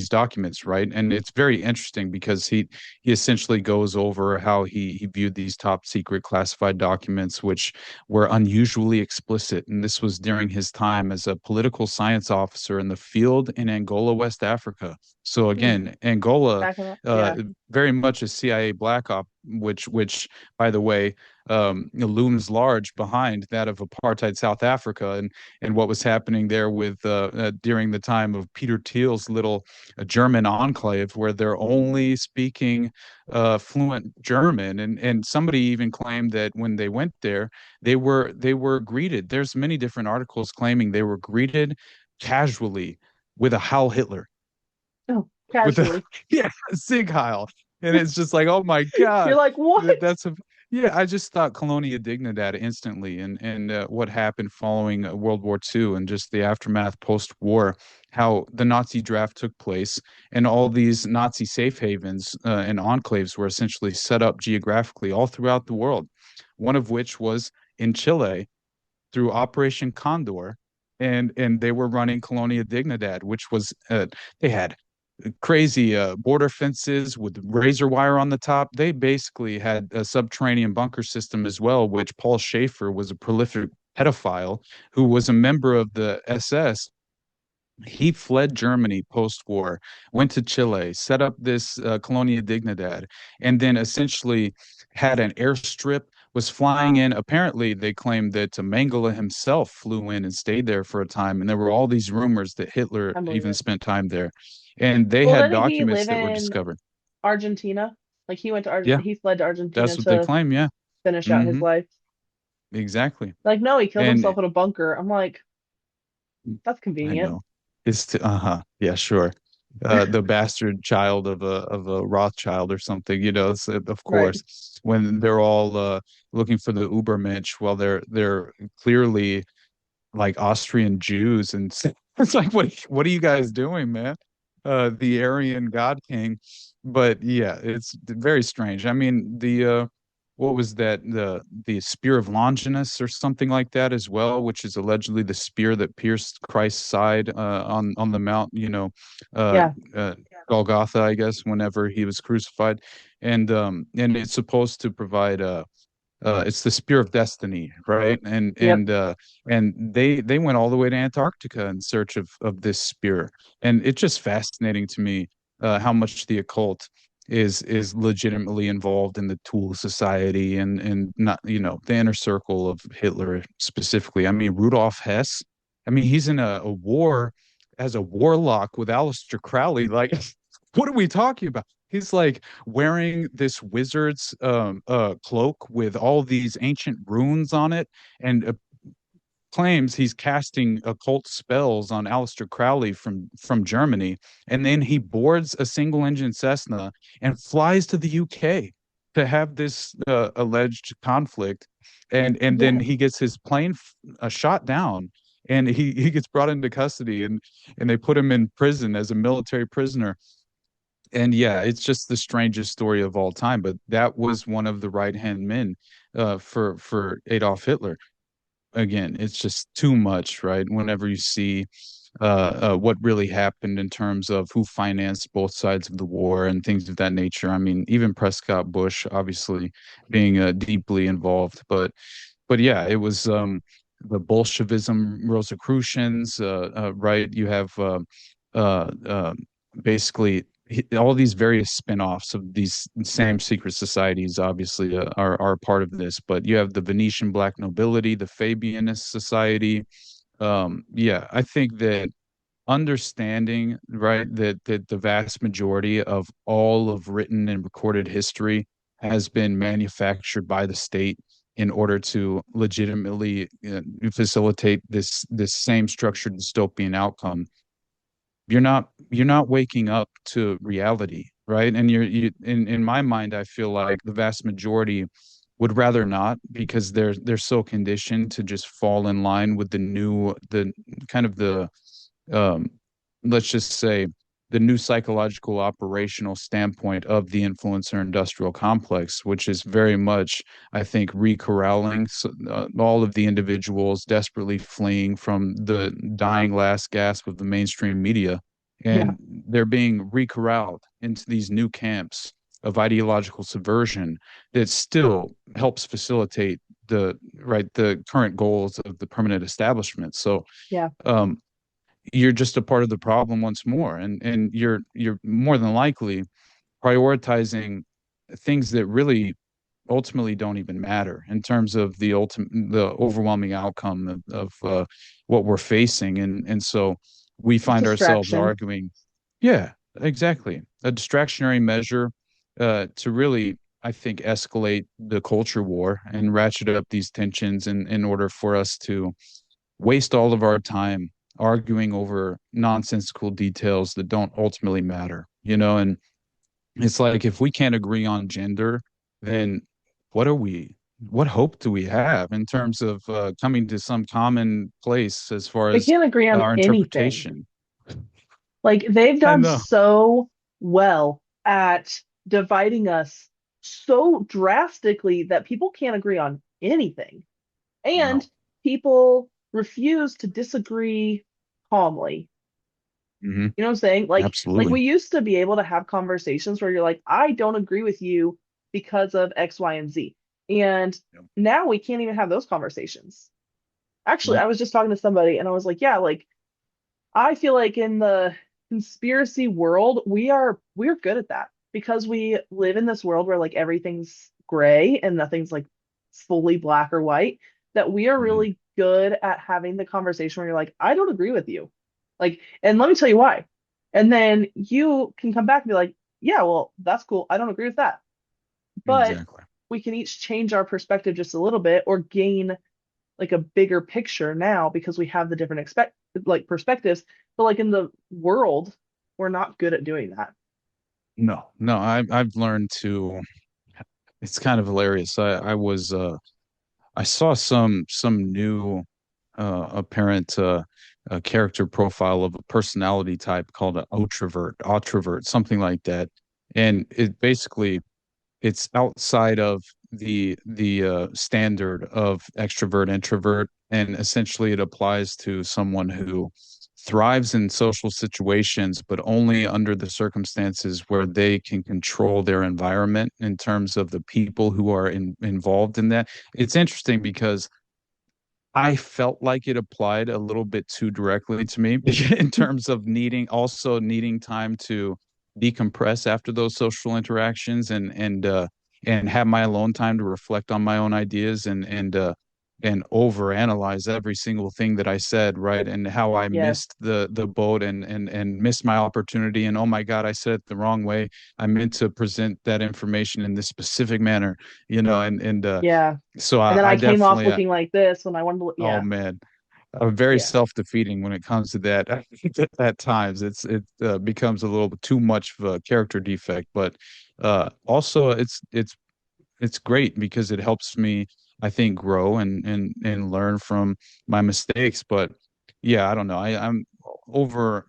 documents, right? And it's very interesting because he essentially goes over how he viewed these top secret classified documents, which were unusually explicit. And this was during his time as a political science officer in the field in Angola, West Africa. So Hmm, again, Angola, back in the, uh, yeah. very much a CIA black op, which by the way, looms large behind that of apartheid South Africa and what was happening there with during the time of Peter Thiel's little German enclave where they're only speaking fluent German, and somebody even claimed that when they went there, they were greeted. There's many different articles claiming they were greeted casually with a Heil Hitler, Oh, with a casually. yeah, Sig Heil, and it's just like, oh my You're God, like, what? that's a yeah. I just thought Colonia Dignidad instantly, and what happened following World War II and just the aftermath post-war, how the Nazi draft took place, and all these Nazi safe havens and enclaves were essentially set up geographically all throughout the world. One of which was in Chile through Operation Condor, and they were running Colonia Dignidad, which was they had crazy border fences with razor wire on the top. They basically had a subterranean bunker system as well, which Paul Schaefer was a prolific pedophile who was a member of the SS He fled Germany post-war, went to Chile, set up this Colonia Dignidad, and then essentially had an airstrip, was flying in. Apparently, they claimed that Mengele himself flew in and stayed there for a time, and there were all these rumors that Hitler I believe even it. spent time there. And they Well, had didn't he documents live that were in discovered. Argentina? Like he went to Yeah, He fled to Argentina that's what they to claim. Yeah. finish out his Hmm. life. Exactly. Like, no, he killed And himself in a bunker. I'm like, that's I convenient. know. Uh-huh. Yeah, sure. The bastard child of a Rothschild or something, so of Right. course, when they're all looking for the Ubermensch, well, they're clearly like Austrian Jews, and it's like, what are you guys doing, man? The Aryan God King, but yeah, it's very strange. I mean, the what was that, the spear of Longinus or something like that as well, which is allegedly the spear that pierced Christ's side on the mount, uh, Yeah. uh, Golgotha, I guess, whenever he was crucified, and it's supposed to provide it's the spear of destiny, right? and Yep. and uh and they went all the way to Antarctica in search of this spear. And it's just fascinating to me how much the occult is legitimately involved in the Tool Society, and not, the inner circle of Hitler specifically. I mean, Rudolf Hess, I mean, he's in a war as a warlock with Aleister Crowley. Like, what are we talking about? He's like wearing this wizard's cloak with all these ancient runes on it, and claims he's casting occult spells on Aleister Crowley from Germany. And then he boards a single engine Cessna and flies to the UK to have this alleged conflict. And then Yes. he gets his plane shot down, and he gets brought into custody, and they put him in prison as a military prisoner. And yeah, it's just the strangest story of all time. But that was one of the right hand men for Adolf Hitler. Again, it's just too much, right? Whenever you see what really happened in terms of who financed both sides of the war and things of that nature. I mean, even Prescott Bush, obviously being deeply involved, but yeah, it was the Bolshevism, Rosicrucians, right? You have uh, uh, basically all these various spin-offs of these same secret societies, obviously, are a part of this. But you have the Venetian Black Nobility, the Fabianist Society. Yeah, I think that understanding, right, that the vast majority of all of written and recorded history has been manufactured by the state in order to legitimately facilitate this same structured dystopian outcome. You're not waking up to reality, right? And in my mind, I feel like the vast majority would rather not, because they're so conditioned to just fall in line with the kind of the um, let's just say, the new psychological operational standpoint of the influencer industrial complex, which is very much, I think, recorralling all of the individuals desperately fleeing from the dying last gasp of the mainstream media. Yeah. And they're being recorralled into these new camps of ideological subversion that still helps facilitate the current goals of the permanent establishment. So Yeah. um, you're just a part of the problem once more, and you're more than likely prioritizing things that really ultimately don't even matter in terms of the overwhelming outcome of what we're facing. And so we It's find ourselves distraction. arguing, yeah, exactly, a distractionary measure to really, I think, escalate the culture war and ratchet up these tensions in order for us to waste all of our time arguing over nonsensical details that don't ultimately matter, and it's like, if we can't agree on gender, then what are we what hope do we have in terms of coming to some common place as far We as can't agree on our anything. interpretation? Like they've I done know. so well at dividing us so drastically that people can't agree on anything. And No. people refuse to disagree calmly. Hmm. You know what I'm saying? Like Absolutely. we used to be able to have conversations where you're like, I don't agree with you because of X, Y, and Z. And Yep. now we can't even have those conversations. Actually, Nope. I was just talking to somebody and I was like, yeah, like I feel like in the conspiracy world, we're good at that because we live in this world where like everything's gray and nothing's like fully black or white, that we are Mm, really good at having the conversation where you're like, I don't agree with you. Like, and let me tell you why. And then you can come back and be like, yeah, well, that's cool. I don't agree with that. But exactly. we can each change our perspective just a little bit or gain like a bigger picture now because we have the different expect like perspectives. But like in the world, we're not good at doing that. No, no, I've learned to. It's kind of hilarious. I saw some new apparent character profile of a personality type called an autrovert, something like that, and it basically it's outside of the standard of extrovert introvert, and essentially it applies to someone who thrives in social situations but only under the circumstances where they can control their environment in terms of the people who are involved in that. It's interesting because I felt like it applied a little bit too directly to me in terms of needing time to decompress after those social interactions and have my alone time to reflect on my own ideas and overanalyze every single thing that I said, right? And how I Yes. missed the boat and missed my opportunity. And oh my God, I said it the wrong way. I meant to present that information in this specific manner, and Yeah. so And then I I came off definitely, looking like this when I wanted to look. oh Yeah. man, very Yeah. self-defeating when it comes to that. At times, it becomes a little bit too much of a character defect, but also it's great because it helps me, I think, grow and learn from my mistakes. But yeah, I don't know. I'm over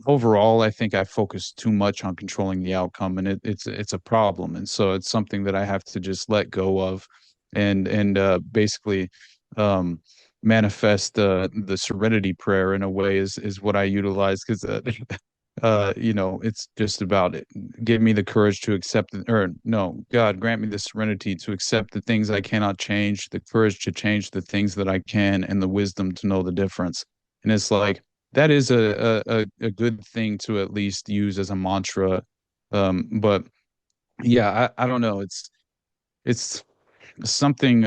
overall, I think I focus too much on controlling the outcome, and it's a problem. And so it's something that I have to just let go of, and basically um, manifest the serenity prayer in a way is what I utilize because it's just about it. Give me the courage to accept it, or no, God, grant me the serenity to accept the things I cannot change, the courage to change the things that I can, and the wisdom to know the difference. And it's like that is a good thing to at least use as a mantra. But yeah, I don't know. It's something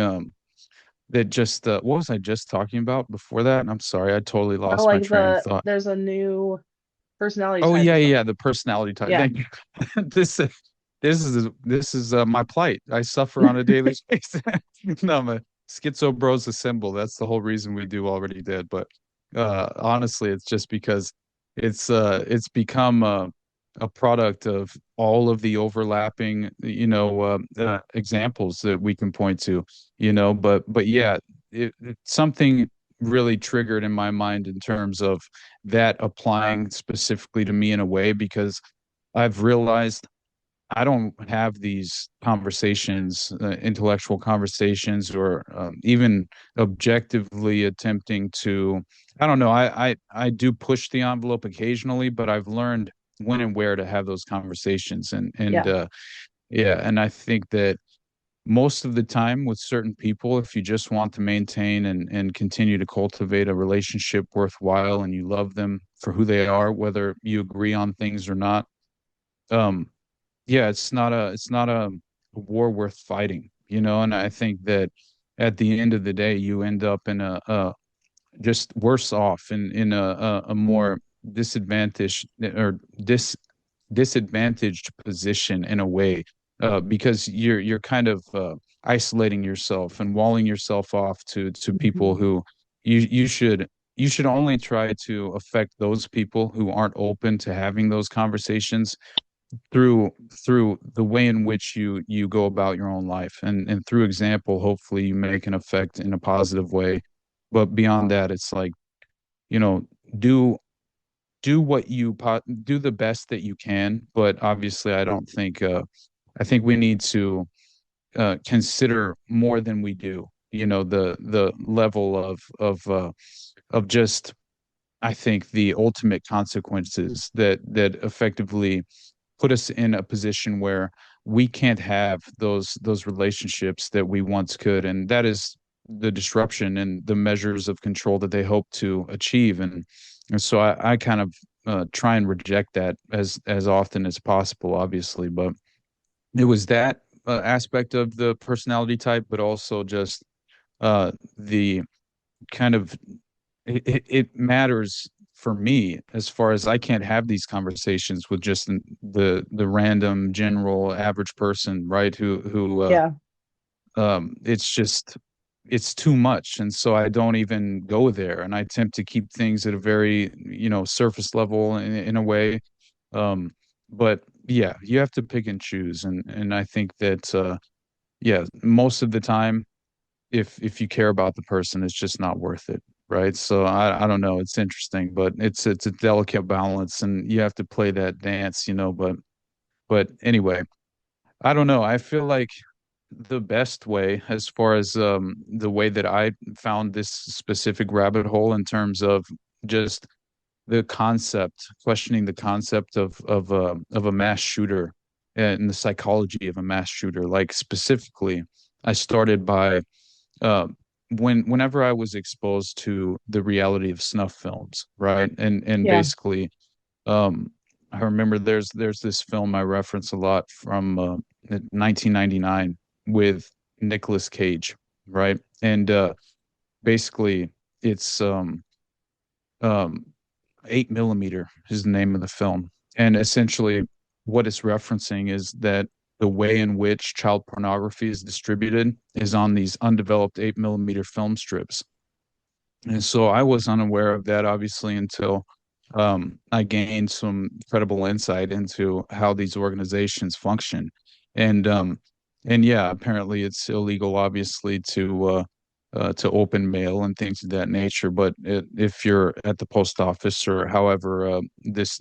that just what was I just talking about before that? I'm sorry, I totally Oh, lost my like train of thought. there's a new personality Oh type yeah, or yeah, something. the personality type. Yeah. Thank you. This this is my plight. I suffer on a daily basis. No, I'm a schizo bros assemble. That's the whole reason we do already did. But honestly, it's just because it's become a product of all of the overlapping, examples that we can point to, but yeah, it's something really triggered in my mind in terms of that applying specifically to me in a way because I've realized I don't have these conversations, intellectual conversations, or even objectively attempting to. I don't know. I do push the envelope occasionally, but I've learned when and where to have those conversations, and Yeah. yeah, and I think that most of the time with certain people, if you just want to maintain and continue to cultivate a relationship worthwhile and you love them for who they are, whether you agree on things or not, um, yeah, it's not a war worth fighting, and I think that at the end of the day, you end up in a just worse off in a more disadvantaged or disadvantaged position in a way because you're kind of isolating yourself and walling yourself off to people Mhm. who you should only try to affect those people who aren't open to having those conversations through the way in which you go about your own life and through example hopefully you make an effect in a positive way, but beyond that it's like you know do do the best that you can, but obviously I think we need to consider more than we do, the level of just I think the ultimate consequences that effectively put us in a position where we can't have those relationships that we once could, and that is the disruption and the measures of control that they hope to achieve. And so I kind of try and reject that as often as possible, obviously. But it was that aspect of the personality type, but also just the kind of it matters for me as far as I can't have these conversations with just the random general average person, right? Who Yeah. it's just it's too much, and so I don't even go there, and I attempt to keep things at a very, surface level in a way. um but yeah, you have to pick and choose, and I think that yeah, most of the time, if you care about the person, it's just not worth it, right? So I don't know, it's interesting, but it's a delicate balance, and you have to play that dance, but anyway, I don't know. I feel like the best way, as far as the way that I found this specific rabbit hole in terms of just the concept, questioning the concept of a mass shooter and the psychology of a mass shooter. Like specifically, I started by uh, whenever I was exposed to the reality of snuff films, right? And Yeah. basically, um, I remember there's this film I reference a lot from 1999 with Nicolas Cage, right? And basically, it's um, 8 millimeter is the name of the film, and essentially, what it's referencing is that the way in which child pornography is distributed is on these undeveloped 8 millimeter film strips. And so I was unaware of that, obviously, until I gained some credible insight into how these organizations function. And and yeah, apparently it's illegal, obviously, to open mail and things of that nature. But if you're at the post office or however this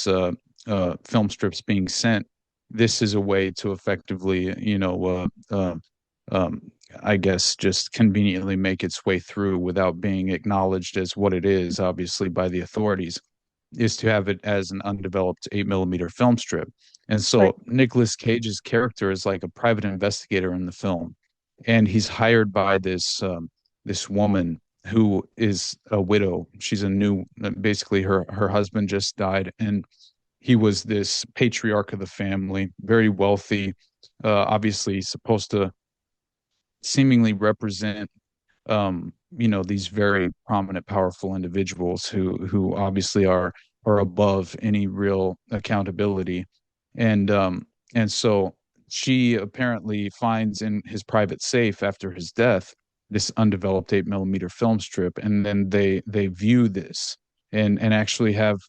film strip's being sent, this is a way to effectively, um, I guess, just conveniently make its way through without being acknowledged as what it is, obviously, by the authorities, is to have it as an undeveloped 8 millimeter film strip. And Right. so Nicolas Cage's character is like a private investigator in the film, and he's hired by this woman who is a widow. She's a new, basically her husband just died, and he was this patriarch of the family, very wealthy, obviously supposed to seemingly represent these very prominent, powerful individuals who obviously are above any real accountability. And so she apparently finds in his private safe after his death this undeveloped 8 millimeter film strip, and then they view this and actually have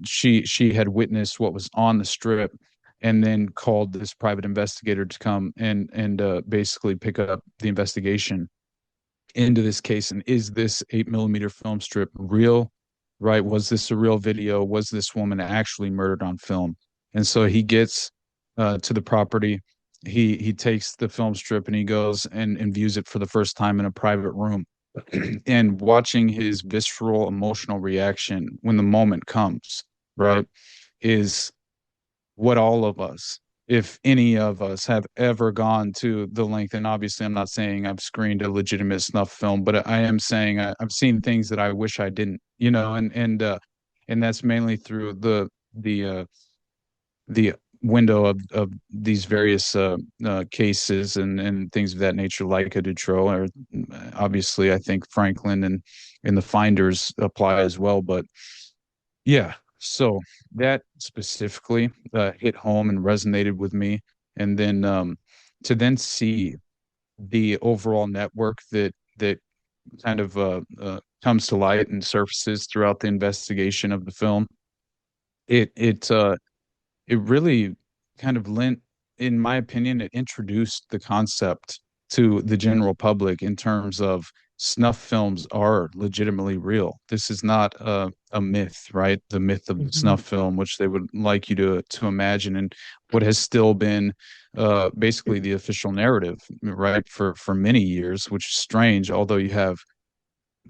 she had witnessed what was on the strip, and then called this private investigator to come and basically pick up the investigation into this case. And is this 8 millimeter film strip real, right? Was this a real video? Was this woman actually murdered on film? And so he gets to the property. He takes the film strip and he goes and views it for the first time in a private room. And watching his visceral emotional reaction when the moment comes, right, is what all of us, if any of us, have ever gone to the length. And obviously, I'm not saying I've screened a legitimate snuff film, but I am saying I've seen things that I wish I didn't, and that's mainly through the window of these various cases and things of that nature, like a Dutroux, or obviously I think Franklin and the Finders apply as well. But yeah, so that specifically hit home and resonated with me. And then to then see the overall network that kind of comes to light and surfaces throughout the investigation of the film, it really kind of lent, in my opinion, it introduced the concept to the general public in terms of snuff films are legitimately real. This is not a myth, right? The myth of the Mhm. snuff film, which they would like you to imagine, and what has still been basically the official narrative, right, for many years, which is strange. Although you have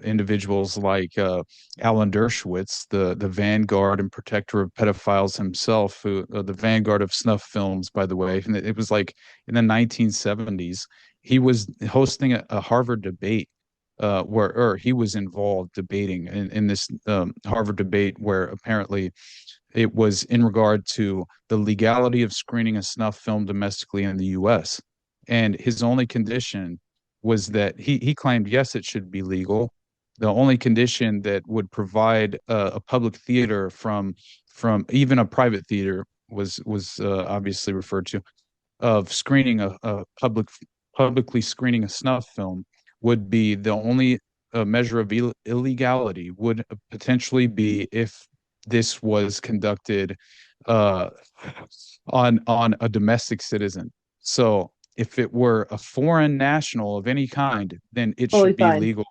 individuals like Alan Dershowitz, the vanguard and protector of pedophiles himself, who the vanguard of snuff films, by the way. And it was like in the 1970s. he was hosting a Harvard debate where or he was involved debating in this Harvard debate where apparently it was in regard to the legality of screening a snuff film domestically in the US. And his only condition was that he claimed, yes, it should be legal. The only condition that would provide a public theater from even a private theater was obviously referred to of screening a publicly screening a snuff film would be the only measure of illegality would potentially be if this was conducted uh, on a domestic citizen. So if it were a foreign national of any kind, then it Totally should be fine. legal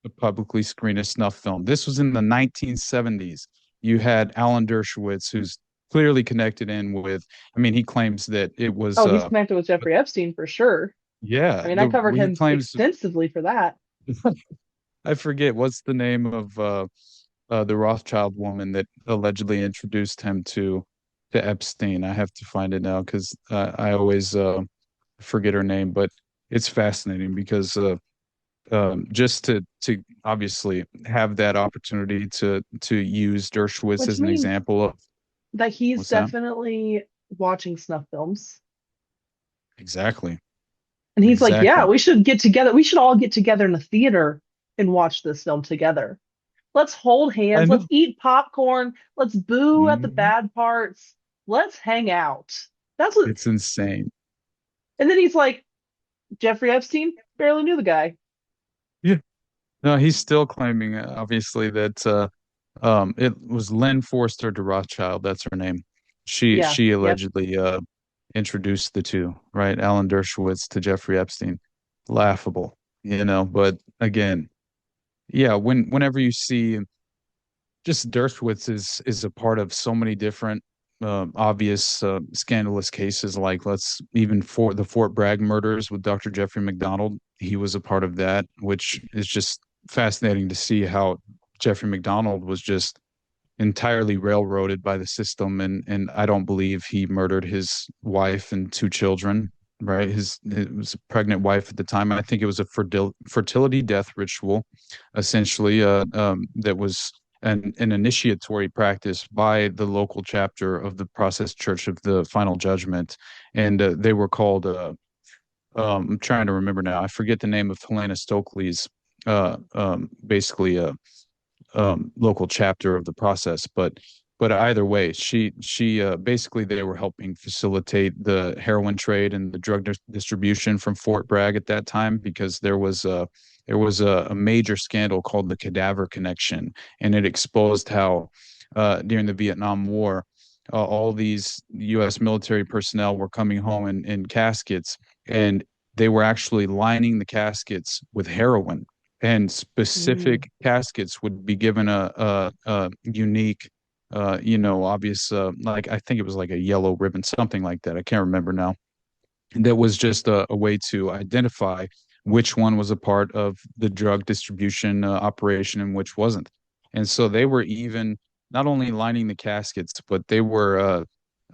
to publicly screen a snuff film. This was in the 1970s. You had Alan Dershowitz, who's clearly connected in with, I mean, he claims that it was, Oh, he's connected with Jeffrey Epstein for sure. I yeah, mean, I covered he him claims, extensively for that. I forget what's the name of the Rothschild woman that allegedly introduced him to Epstein. I have to find it now because I always forget her name, but it's fascinating because just to obviously have that opportunity to use Dershowitz Which as an means example of that he's what's that? definitely watching snuff films. Exactly. And he's like, yeah, Exactly. we should get together. We should all get together in the theater and watch this film together. Let's hold I hands. Let's know. eat popcorn. Let's boo at the Mhm. bad parts. Let's hang out. That's what. It's insane. And then he's like, Jeffrey Epstein barely knew the guy. Yeah. No, he's still claiming, obviously, that it was Lynn Forster de Rothschild. That's her name. Yeah. She Yep. allegedly introduced the two, right? Alan Dershowitz to Jeffrey Epstein. Laughable, But again, yeah, whenever you see just Dershowitz is a part of so many different obvious scandalous cases. Like let's even for the Fort Bragg murders with Dr. Jeffrey McDonald, he was a part of that, which is just fascinating to see how Jeffrey McDonald was just entirely railroaded by the system, and I don't believe he murdered his wife and two children. Right, his it was a pregnant wife at the time. I think it was a fertility death ritual, essentially, that was an initiatory practice by the local chapter of the Process Church of the Final Judgment, and they were called. I'm trying to remember now. I forget the name of Helena Stokely's basically local chapter of the process, but either way, she basically they were helping facilitate the heroin trade and the drug distribution from Fort Bragg at that time because there was a major scandal called the Cadaver Connection, and it exposed how during the Vietnam War all these U.S. military personnel were coming home in caskets, and they were actually lining the caskets with heroin, and Mm. specific caskets would be given a unique obvious like I think it was like a yellow ribbon, something like that. I can't remember now. That was just a way to identify which one was a part of the drug distribution operation and which wasn't. And so they were even not only lining the caskets, but they were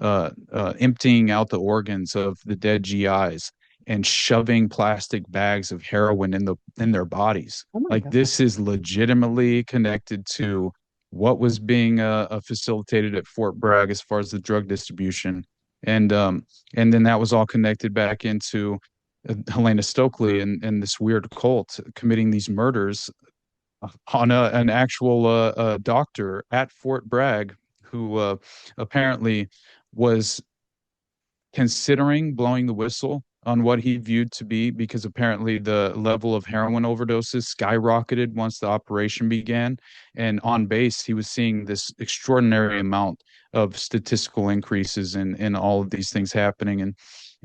emptying out the organs of the dead GIs and shoving plastic bags of heroin in their bodies. Oh my Like God. this is legitimately connected to what was being facilitated at Fort Bragg as far as the drug distribution. And and then that was all connected back into Helena Stokely and this weird cult committing these murders on an actual doctor at Fort Bragg who apparently was considering blowing the whistle on what he viewed to be because apparently the level of heroin overdoses skyrocketed once the operation began. And on base, he was seeing this extraordinary amount of statistical increases in all of these things happening.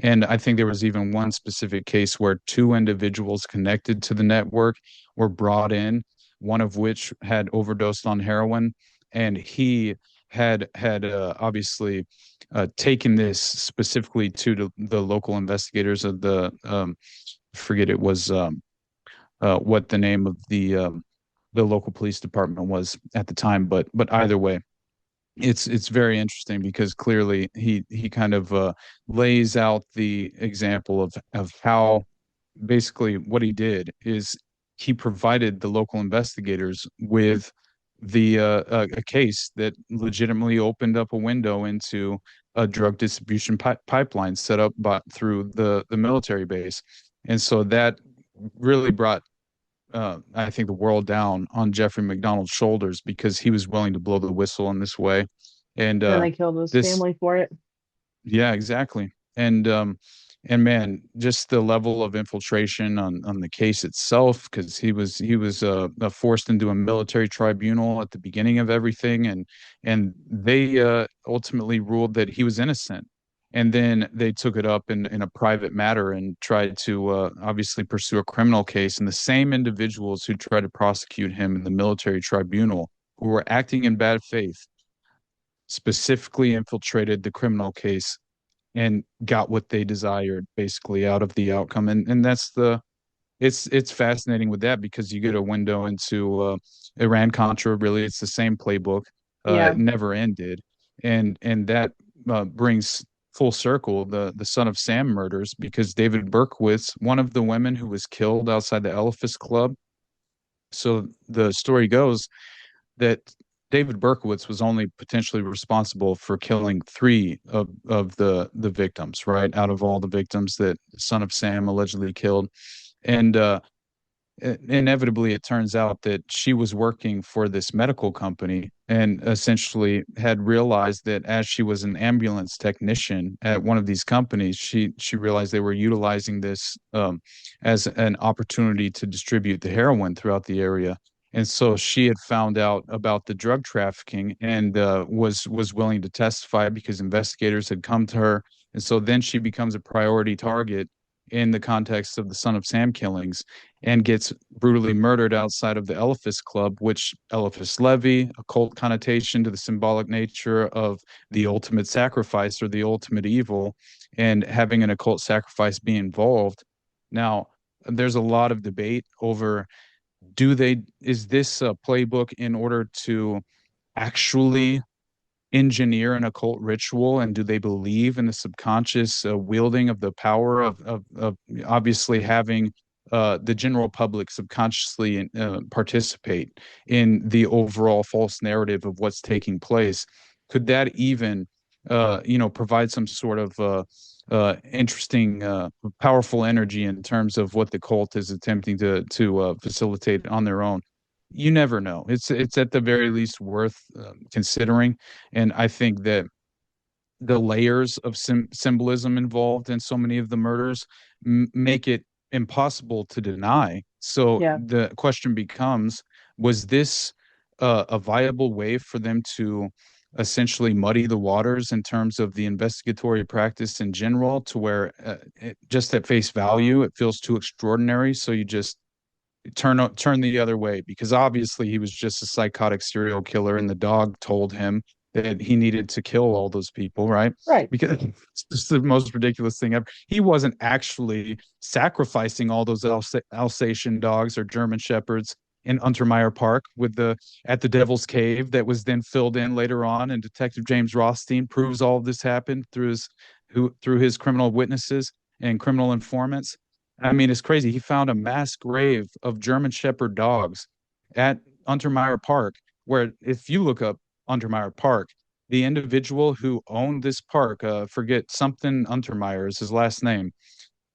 And I think there was even one specific case where two individuals connected to the network were brought in, one of which had overdosed on heroin, and he had obviously taken this specifically to the local investigators of the forget it was what the name of the local police department was at the time, but either way, it's very interesting because clearly he kind of lays out the example of how basically what he did is he provided the local investigators with a case that legitimately opened up a window into a drug distribution pipeline set up through the military base. And so that really brought I think the world down on Jeffrey McDonald's shoulders because he was willing to blow the whistle in this way. And And then they killed his this family for it. yeah, exactly. And man, just the level of infiltration on the case itself, because he was forced into a military tribunal at the beginning of everything, and they ultimately ruled that he was innocent. And then they took it up in a private matter and tried to obviously pursue a criminal case. And the same individuals who tried to prosecute him in the military tribunal, who were acting in bad faith, specifically infiltrated the criminal case and got what they desired basically out of the outcome. And that's the it's fascinating with that because you get a window into Iran Contra. Really, it's the same playbook. It Yeah, never ended, and that brings full circle the Son of Sam murders because David Berkowitz, one of the women who was killed outside the Elephas Club. So the story goes that David Berkowitz was only potentially responsible for killing three of the victims, right? Out of all the victims that Son of Sam allegedly killed. And inevitably, it turns out that she was working for this medical company and essentially had realized that as she was an ambulance technician at one of these companies, she realized they were utilizing this as an opportunity to distribute the heroin throughout the area. And so she had found out about the drug trafficking and was willing to testify because investigators had come to her. And so then she becomes a priority target in the context of the Son of Sam killings and gets brutally murdered outside of the Elephas Club, which Eliphas Levi, a cult connotation to the symbolic nature of the ultimate sacrifice or the ultimate evil, and having an occult sacrifice be involved. Now, there's a lot of debate over is this a playbook in order to actually engineer an occult ritual, and do they believe in the subconscious wielding of the power of obviously having the general public subconsciously participate in the overall false narrative of what's taking place? Could that even provide some sort of interesting powerful energy in terms of what the cult is attempting to facilitate on their own? You never know. It's at the very least worth considering, and I think that the layers of symbolism involved in so many of the murders make it impossible to deny. So yeah, the question becomes, was this a viable way for them to essentially muddy the waters in terms of the investigatory practice in general, to where just at face value, it feels too extraordinary, so you just turn the other way because obviously he was just a psychotic serial killer and the dog told him that he needed to kill all those people, right? right. Because it's just the most ridiculous thing ever. He wasn't actually sacrificing all those Alsatian dogs or German shepherds in Untermeyer Park with the at the Devil's Cave that was then filled in later on, and Detective James Rothstein proves all of this happened through his criminal witnesses and criminal informants. I mean, it's crazy. He found a mass grave of German Shepherd dogs at Untermeyer Park, where if you look up Untermeyer Park, the individual who owned this park, forget something Untermeyer is his last name.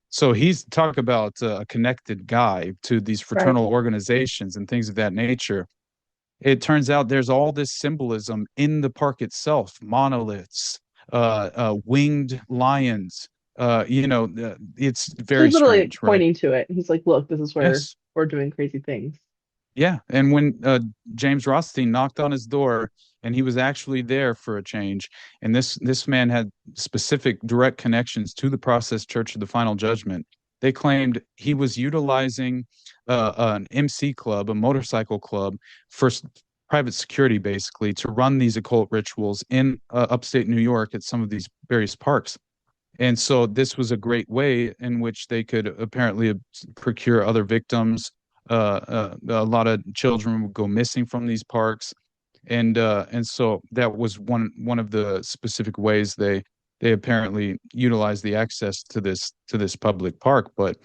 So he's talk about a connected guy to these Right. fraternal organizations and things of that nature. It turns out there's all this symbolism in the park itself, monoliths, winged lions. It's So he's very literally strange, right? pointing to it. He's like, look, this is where Yes. we're doing crazy things. Yeah. And when James Rothstein knocked on his door, and he was actually there for a change, and this man had specific direct connections to the Process Church of the Final Judgment. They claimed he was utilizing an MC club, a motorcycle club, for private security, basically, to run these occult rituals in upstate New York at some of these various parks. And so this was a great way in which they could apparently procure other victims. A lot of children would go missing from these parks, and so that was one of the specific ways they apparently utilized the access to this public park. But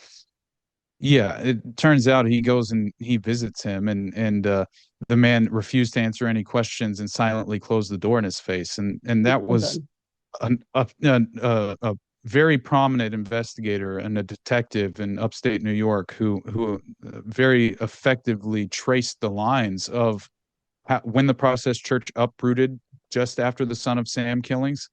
yeah, it turns out he goes and he visits him, and the man refused to answer any questions and silently closed the door in his face, and that Well was done. a very prominent investigator and a detective in upstate New York who very effectively traced the lines of when the Process Church uprooted just after the Son of Sam killings,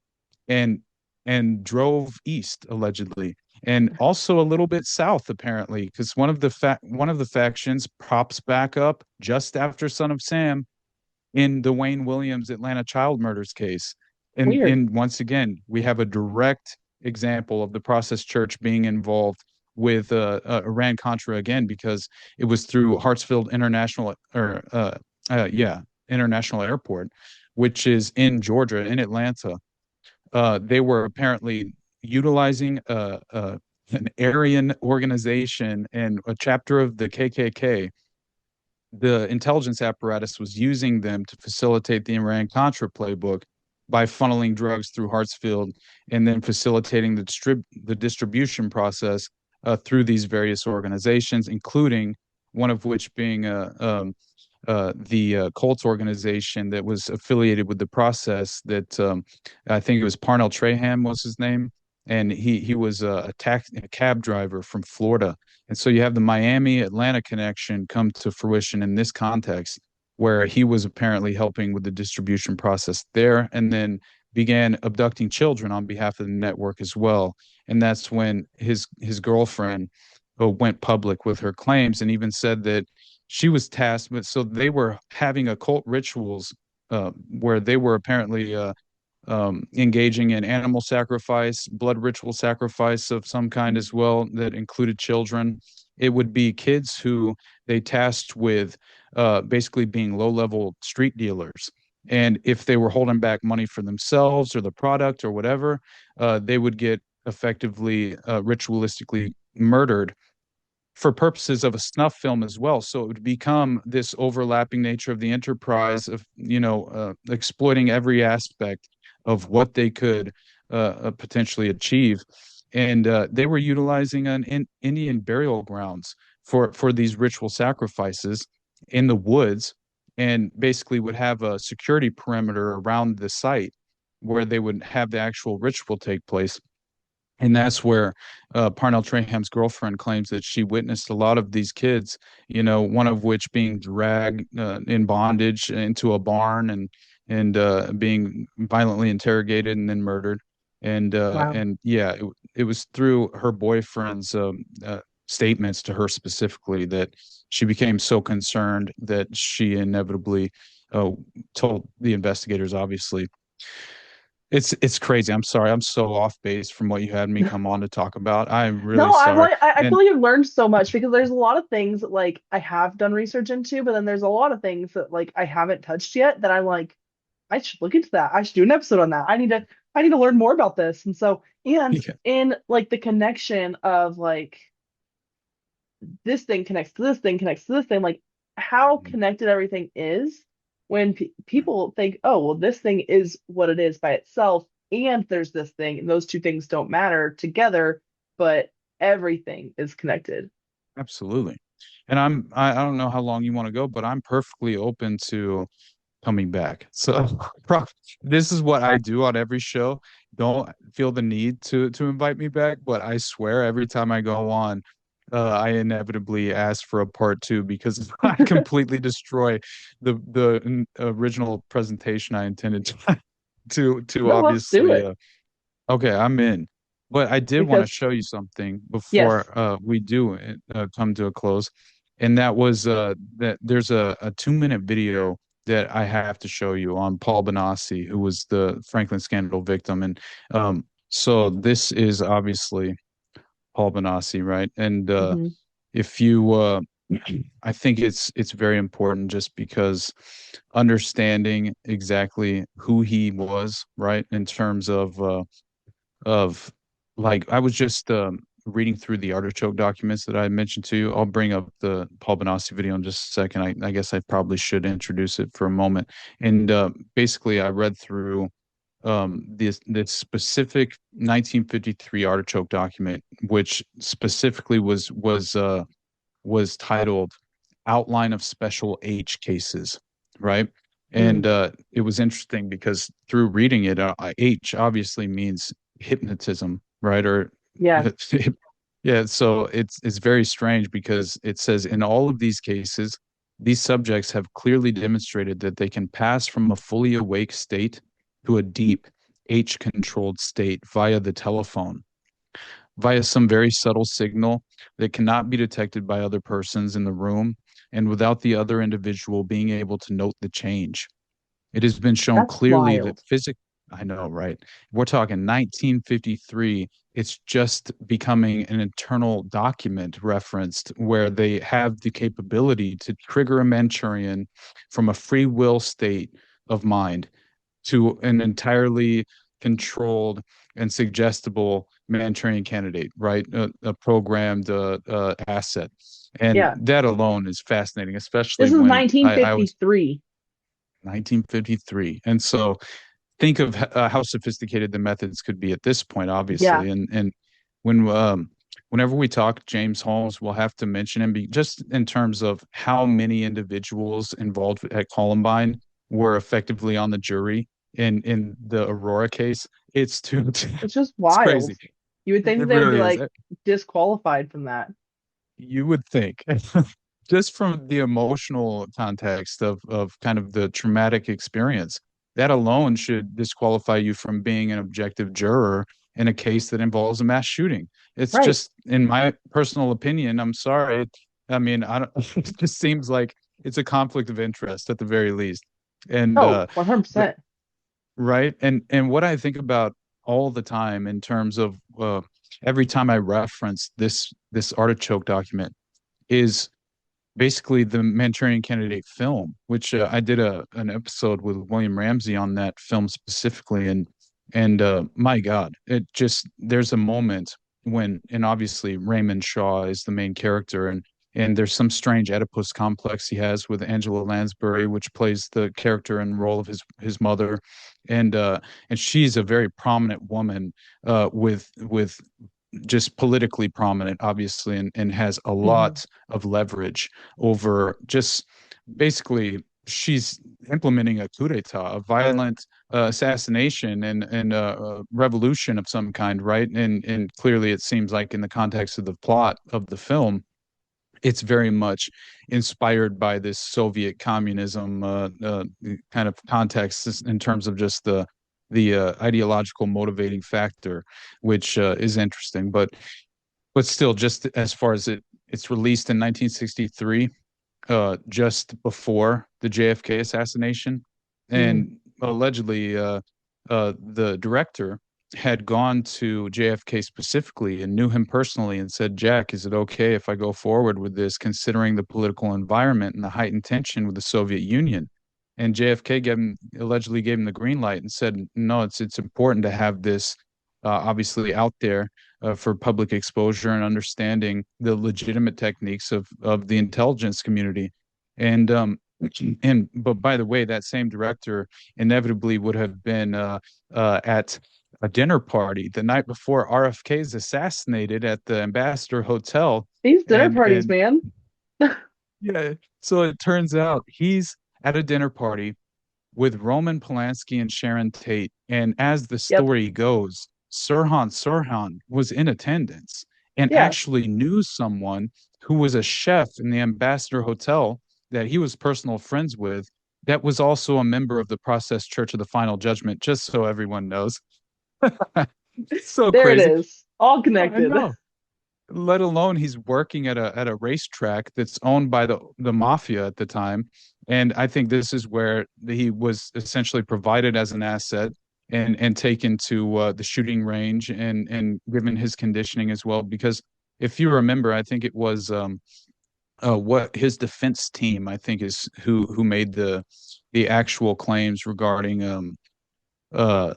and drove east allegedly, and also a little bit south apparently, because one of the factions props back up just after Son of Sam in the Wayne Williams Atlanta child murders case. Weird. And once again, we have a direct example of the Process Church being involved with Iran Contra again, because it was through Hartsfield International yeah, International Airport, which is in Georgia, in Atlanta. They were apparently utilizing an Aryan organization and a chapter of the KKK. The intelligence apparatus was using them to facilitate the Iran-Contra playbook by funneling drugs through Hartsfield and then facilitating the distribution process through these various organizations, including one of which being the Colts organization that was affiliated with the process that I think it was Parnell Traham was his name, and he was a cab driver from Florida. And so you have the Miami Atlanta connection come to fruition in this context, where he was apparently helping with the distribution process there, and then began abducting children on behalf of the network as well. And that's when his girlfriend went public with her claims and even said that she was tasked with, so they were having occult rituals where they were apparently engaging in animal sacrifice, blood ritual sacrifice of some kind as well, that included children. It would be kids who they tasked with basically being low-level street dealers. And if they were holding back money for themselves or the product or whatever, they would get effectively ritualistically murdered for purposes of a snuff film as well. So it would become this overlapping nature of the enterprise of, exploiting every aspect of what they could potentially achieve. And they were utilizing Indian burial grounds for these ritual sacrifices in the woods, and basically would have a security perimeter around the site where they would have the actual ritual take place. And that's where Parnell Traham's girlfriend claims that she witnessed a lot of these kids, one of which being dragged in bondage into a barn and being violently interrogated and then murdered. Wow. And yeah, it was through her boyfriend's statements to her specifically that she became so concerned that she inevitably uh, told the investigators, obviously. It's crazy. I'm sorry. I'm so off base from what you had me come on to talk about. I'm really No, I'm sorry. like I feel And like I've learned so much because there's a lot of things that like I have done research into, but then there's a lot of things that like I haven't touched yet that I'm like, I should look into that. I should do an episode on that. I need to learn more about this. And so and yeah, in like the connection of like this thing connects to this thing connects to this thing, like how connected everything is when people think, oh, well, this thing is what it is by itself, and there's this thing, and those two things don't matter together, but everything is connected. absolutely. And I don't know how long you want to go, but I'm perfectly open to coming back. So this is what I do on every show. Don't feel the need to invite me back, but I swear every time I go on, I inevitably ask for a part two because I completely destroy the original presentation I intended to No, let's do obviously it okay, I'm in. But I did want to because show you something yes. before we do come to a close. And that was that there's a 2-minute video that I have to show you on Paul Benassi, who was the Franklin scandal victim. And so this is obviously Paul Benassi, right? And Hmm. if you I think it's very important just because understanding exactly who he was, right, in terms of like I was just reading through the artichoke documents that I mentioned to you. I'll bring up the Paul Benassi video in just a second. I guess I probably should introduce it for a moment. And basically, I read through this specific 1953 artichoke document, which specifically was titled "Outline of Special H Cases," right? Mm, And it was interesting because through reading it, H obviously means hypnotism, right? Or yeah, yeah, so it's very strange because it says in all of these cases, these subjects have clearly demonstrated that they can pass from a fully awake state to a deep H-controlled state via the telephone, via some very subtle signal that cannot be detected by other persons in the room, and without the other individual being able to note the change. It has been shown that's clearly that wild. physics, I know, right? We're talking 1953. It's just becoming an internal document referenced where they have the capability to trigger a Manchurian from a free will state of mind to an entirely controlled and suggestible Manchurian candidate, right? A programmed asset. And Yeah, that alone is fascinating, this especially is when I was 1953. 1953. And so think of how sophisticated the methods could be at this point, Yeah, obviously. And when whenever we talk James Holmes, we'll have to mention him just in terms of how many individuals involved at Columbine were effectively on the jury in the Aurora case. It's too it's just it's wild. crazy. You would think that It they would be really is. like disqualified from that. You would think, just from the emotional context of kind of the traumatic experience, that alone should disqualify you from being an objective juror in a case that involves a mass shooting. It's Right. just, in my personal opinion, I'm sorry. I mean, I don't, it just seems like it's a conflict of interest at the very least. And Oh, 100%. right. And what I think about all the time in terms of every time I reference this artichoke document is basically the Manchurian Candidate film, which I did an episode with William Ramsey on that film specifically, and my God, it just there's a moment when, and obviously Raymond Shaw is the main character, and there's some strange Oedipus complex he has with Angela Lansbury, which plays the character and role of his mother, and she's a very prominent woman with just politically prominent, obviously, and has a Hmm. lot of leverage over just basically she's implementing a coup d'etat, a violent assassination and revolution of some kind, right? And clearly, it seems like in the context of the plot of the film, it's very much inspired by this Soviet communism kind of context in terms of just the ideological motivating factor, which is interesting. But still, just as far as it's released in 1963, just before the JFK assassination, Mm. and allegedly, the director had gone to JFK specifically and knew him personally and said, "Jack, is it okay if I go forward with this, considering the political environment and the heightened tension with the Soviet Union?" And JFK allegedly gave him the green light and said, "No, it's important to have this obviously out there for public exposure and understanding the legitimate techniques of the intelligence community." And and but by the way, that same director inevitably would have been at a dinner party the night before RFK is assassinated at the Ambassador Hotel, These dinner parties, and man. yeah, so it turns out he's at a dinner party with Roman Polanski and Sharon Tate. And as the Yep. story goes, Sirhan was in attendance and Yeah. actually knew someone who was a chef in the Ambassador Hotel that he was personal friends with, that was also a member of the Process Church of the Final Judgment, just so everyone knows. It's so There it crazy. is. All I connected. know. Let alone he's working at a racetrack that's owned by the mafia at the time. And I think this is where he was essentially provided as an asset and taken to the shooting range and given his conditioning as well. Because if you remember, I think it was what his defense team, I think, is who made the actual claims regarding uh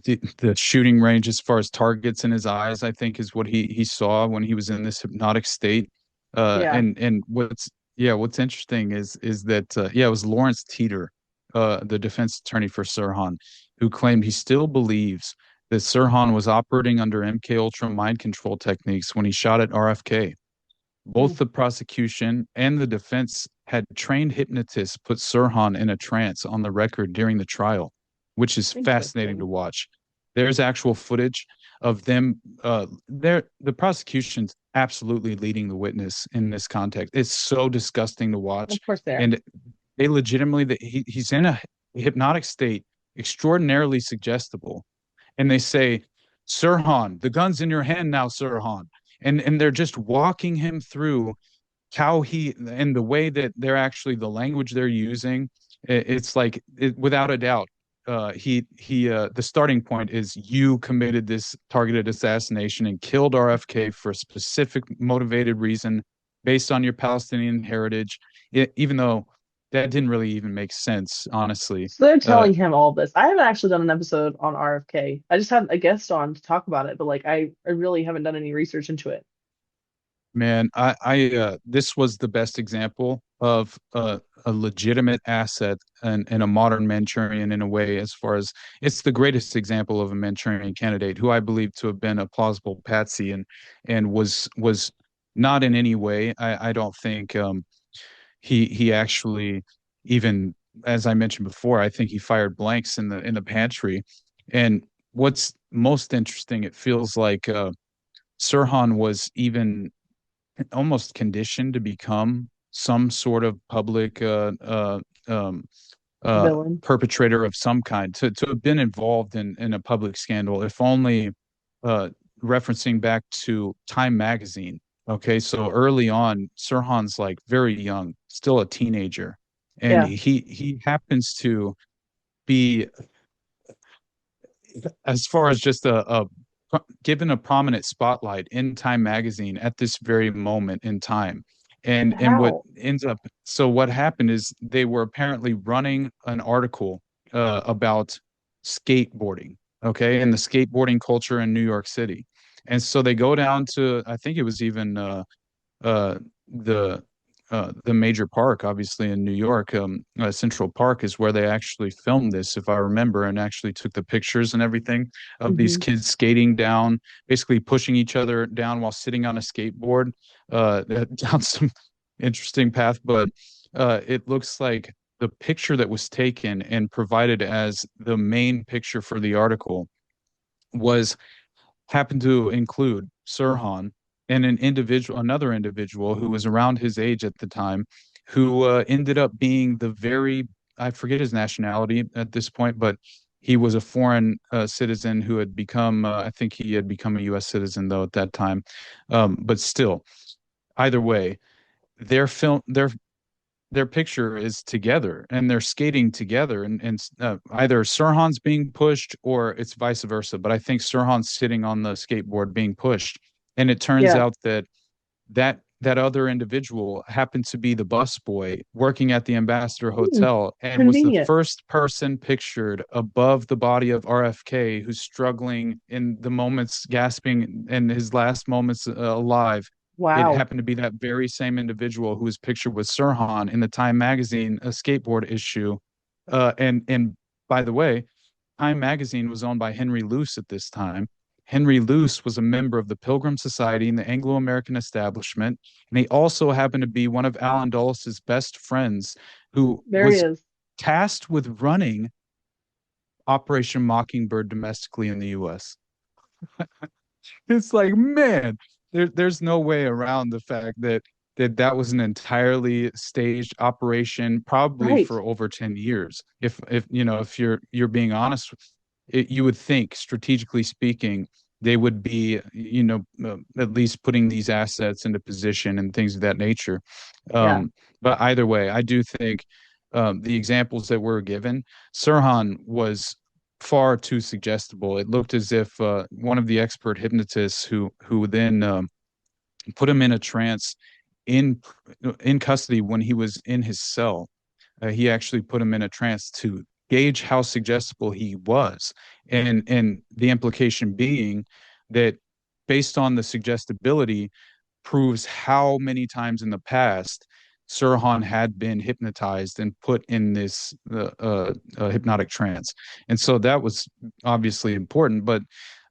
the shooting range as far as targets in his eyes, I think, is what he saw when he was in this hypnotic state. Yeah. And what's interesting is that yeah, it was Lawrence Teeter the defense attorney for Sirhan, who claimed he still believes that Sirhan was operating under MK Ultra mind control techniques when he shot at RFK. Hmm. Both the prosecution and the defense had trained hypnotists put Sirhan in a trance on the record during the trial, which is fascinating to Interesting. watch. There's actual footage of them. The prosecution's absolutely leading the witness in this context. It's so disgusting to watch, Of course there. and they legitimately he's in a hypnotic state, extraordinarily suggestible, and they say, Sirhan, the gun's in your hand now, Sirhan. And they're just walking him through how he and the way that they're actually the language they're using. It's like without a doubt, he the starting point is you committed this targeted assassination and killed RFK for a specific motivated reason based on your Palestinian heritage, even though that didn't really even make sense, honestly. So they're Uh, telling him all this. I haven't actually done an episode on RFK. I just had a guest on to talk about it, but like I really haven't done any research into it. Man, this was the best example of a legitimate asset and a modern Manchurian in a way, as far as it's the greatest example of a Manchurian candidate who I believe to have been a plausible patsy and was not in any way. I don't think he actually even, as I mentioned before, I think he fired blanks in the pantry. And what's most interesting, it feels like Sirhan was even almost conditioned to become some sort of public Villain. perpetrator of some kind, to have been involved in a public scandal, if only uh, referencing back to Time magazine. Okay, so early on, Sirhan's like very young, still a teenager, and Yeah. he happens to be, as far as just a given a prominent spotlight in Time magazine at this very moment in time. And what How? ends up so what happened is they were apparently running an article about skateboarding, okay, and the skateboarding culture in New York City. And so they go down to, I think it was even uh, the the major park, obviously in New York, Central Park is where they actually filmed this, if I remember, and actually took the pictures and everything of these Hmm. kids skating down, basically pushing each other down while sitting on a skateboard, down some interesting path. But it looks like the picture that was taken and provided as the main picture for the article was happened to include Sirhan and another individual who was around his age at the time, who ended up being I forget his nationality at this point, but he was a foreign citizen who had become, I think he had become a U.S. citizen though at that time. But still, either way, their film, their picture is together and they're skating together, and either Sirhan's being pushed or it's vice versa, but I think Sirhan's sitting on the skateboard being pushed, and it turns Yeah. out that other individual happened to be the busboy working at the Ambassador Hmm. Hotel and was the Convenient. first person pictured above the body of RFK, who's struggling in the moments, gasping in his last moments alive. It Wow. happened to be that very same individual who was pictured with Sirhan in the Time magazine, a skateboard issue. And by the way, Time magazine was owned by Henry Luce at this time. Henry Luce was a member of the Pilgrim Society and the Anglo-American establishment, and he also happened to be one of Alan Dulles' best friends, who There he was is. tasked with running Operation Mockingbird domestically in the U.S. It's like, man, there's no way around the fact that was an entirely staged operation, probably Right. for over 10 years. If if you're being honest, you would think, strategically speaking, they would be, at least putting these assets into position and things of that nature. Yeah. But either way, I do think the examples that were given, Sirhan was far too suggestible. It looked as if one of the expert hypnotists who then put him in a trance in in custody when he was in his cell. He actually put him in a trance to gauge how suggestible he was, and the implication being that based on the suggestibility proves how many times in the past Sirhan had been hypnotized and put in this hypnotic trance. And so that was obviously important. But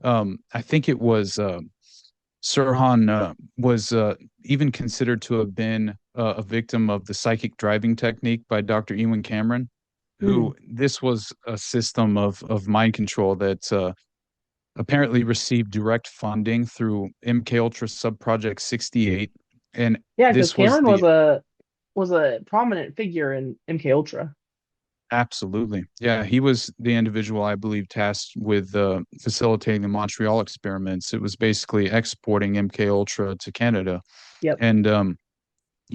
I think it was Sirhan was even considered to have been a victim of the psychic driving technique by Dr. Ewan Cameron, Hmm. who this was a system of mind control that apparently received direct funding through MK Ultra Subproject 68. And Yeah, because this was Cameron the was a prominent figure in MK Ultra. absolutely. Yeah, he was the individual, I believe, tasked with facilitating the Montreal experiments. It was basically exporting MK Ultra to Canada. Yep. And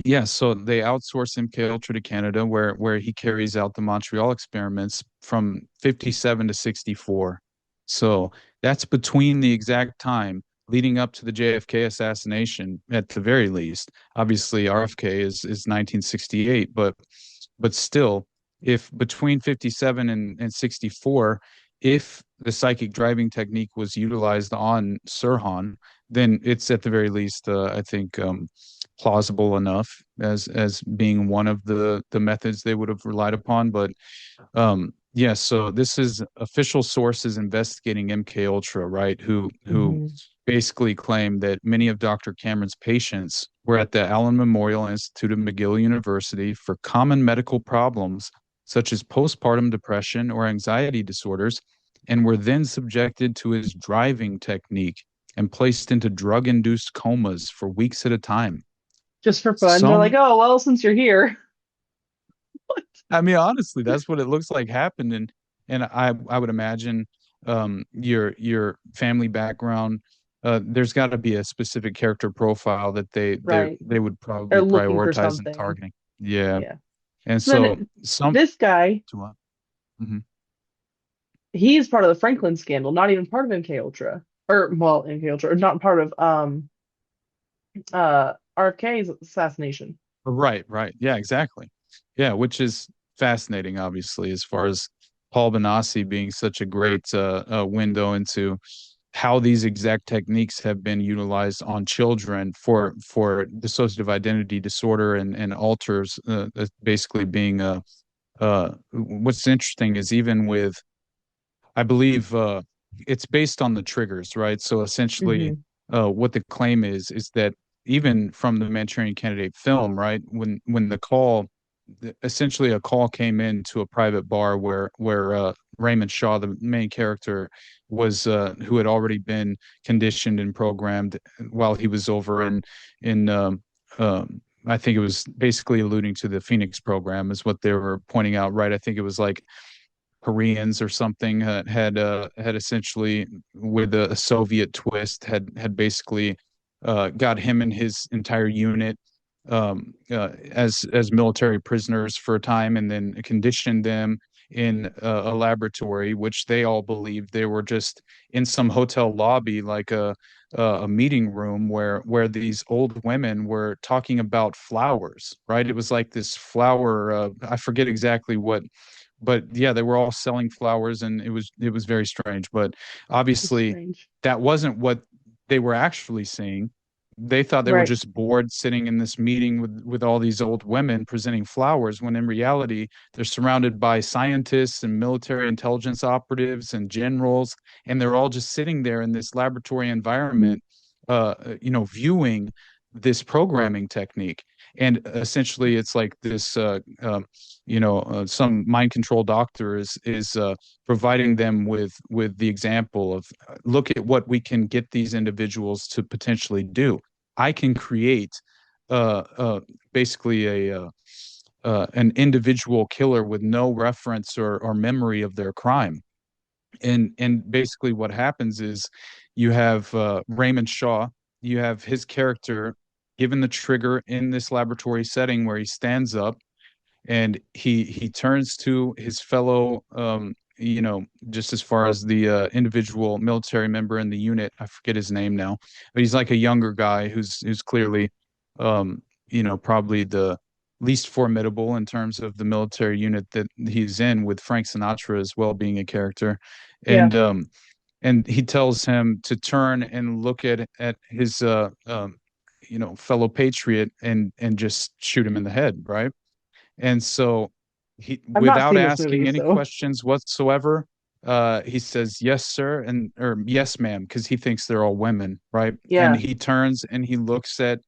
yeah, so they outsource MK Ultra to Canada, where he carries out the Montreal experiments from 57 to 64. So that's between the exact time leading up to the JFK assassination, at the very least. Obviously, RFK is 1968, but still, if between 57 and 64, if the psychic driving technique was utilized on Sirhan, then it's at the very least, I think, plausible enough as being one of the methods they would have relied upon. But yeah, so this is official sources investigating MK Ultra, right? Who Hmm. basically claim that many of Dr. Cameron's patients were at the Allen Memorial Institute of McGill University for common medical problems such as postpartum depression or anxiety disorders, and were then subjected to his driving technique and placed into drug-induced comas for weeks at a time. Just for fun. They're like, Some, oh, well, since you're here. What? I mean, honestly, that's what it looks like happened. And I would imagine your family background, there's got to be a specific character profile that Right. they would They're probably looking for prioritize and something. targeting. Yeah. Yeah. And So so then some this guy, to what? Mhm. he's part of the Franklin scandal, not even part of MK Ultra. Or well, MK Ultra, or not part of RFK's assassination. Right, right. Yeah, exactly. Yeah, which is fascinating, obviously, as far as Paul Benassi being such a great window into how these exact techniques have been utilized on children for dissociative identity disorder and alters, basically being what's interesting is even with I believe it's based on the triggers, right? So essentially, Hmm. what the claim is that even from the Manchurian Candidate film, right, when the call, essentially a call came in to a private bar where Raymond Shaw, the main character, was who had already been conditioned and programmed while he was over in I think it was basically alluding to the Phoenix program is what they were pointing out, right? I think it was like Koreans or something had essentially with a Soviet twist had basically got him and his entire unit as military prisoners for a time, and then conditioned them in a laboratory, which they all believed they were just in some hotel lobby, like a meeting room where these old women were talking about flowers, right? It was like this flower, I forget exactly what, but yeah, they were all selling flowers, and it was very strange. But It's obviously, strange. that wasn't what they were actually seeing. They thought they were Right. just bored sitting in this meeting with all these old women presenting flowers, when in reality, they're surrounded by scientists and military intelligence operatives and generals, and they're all just sitting there in this laboratory environment, viewing this programming technique. And essentially, it's like this some mind control doctor is providing them with the example of, look at what we can get these individuals to potentially do. I can create uh, uh, basically a an individual killer with no reference or memory of their crime. And basically what happens is you have Raymond Shaw, you have his character given the trigger in this laboratory setting where he stands up and he turns to his fellow just as far as the individual military member in the unit. I forget his name now, but he's like a younger guy who's clearly probably the least formidable in terms of the military unit that he's in, with Frank Sinatra as well being a character. Yeah. And and he tells him to turn and look at his fellow patriot and just shoot him in the head, right? And so he, I've not without seen this movie, asking any so questions whatsoever, he says, "Yes, sir," and or "Yes, ma'am," because he thinks they're all women, right? And yeah. he turns and he looks at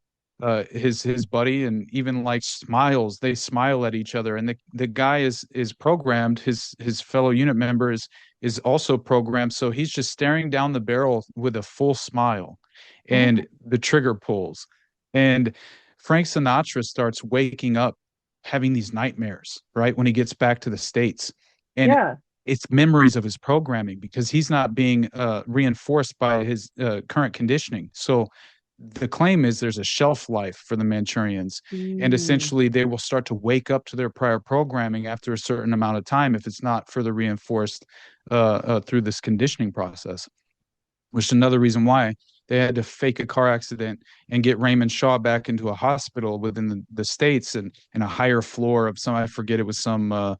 his buddy and even like smiles. They smile at each other, and the guy is programmed. His fellow unit member is also programmed, so he's just staring down the barrel with a full smile, Oh, and the trigger pulls, and Frank Sinatra starts waking up having these nightmares, right? When he gets back to the States. And yeah. it's memories of his programming because he's not being reinforced by his current conditioning. So the claim is there's a shelf life for the Manchurians, and Mm, essentially they will start to wake up to their prior programming after a certain amount of time if it's not further reinforced through this conditioning process, which is another reason why they had to fake a car accident and get Raymond Shaw back into a hospital within the States and a higher floor of some, I forget, it was some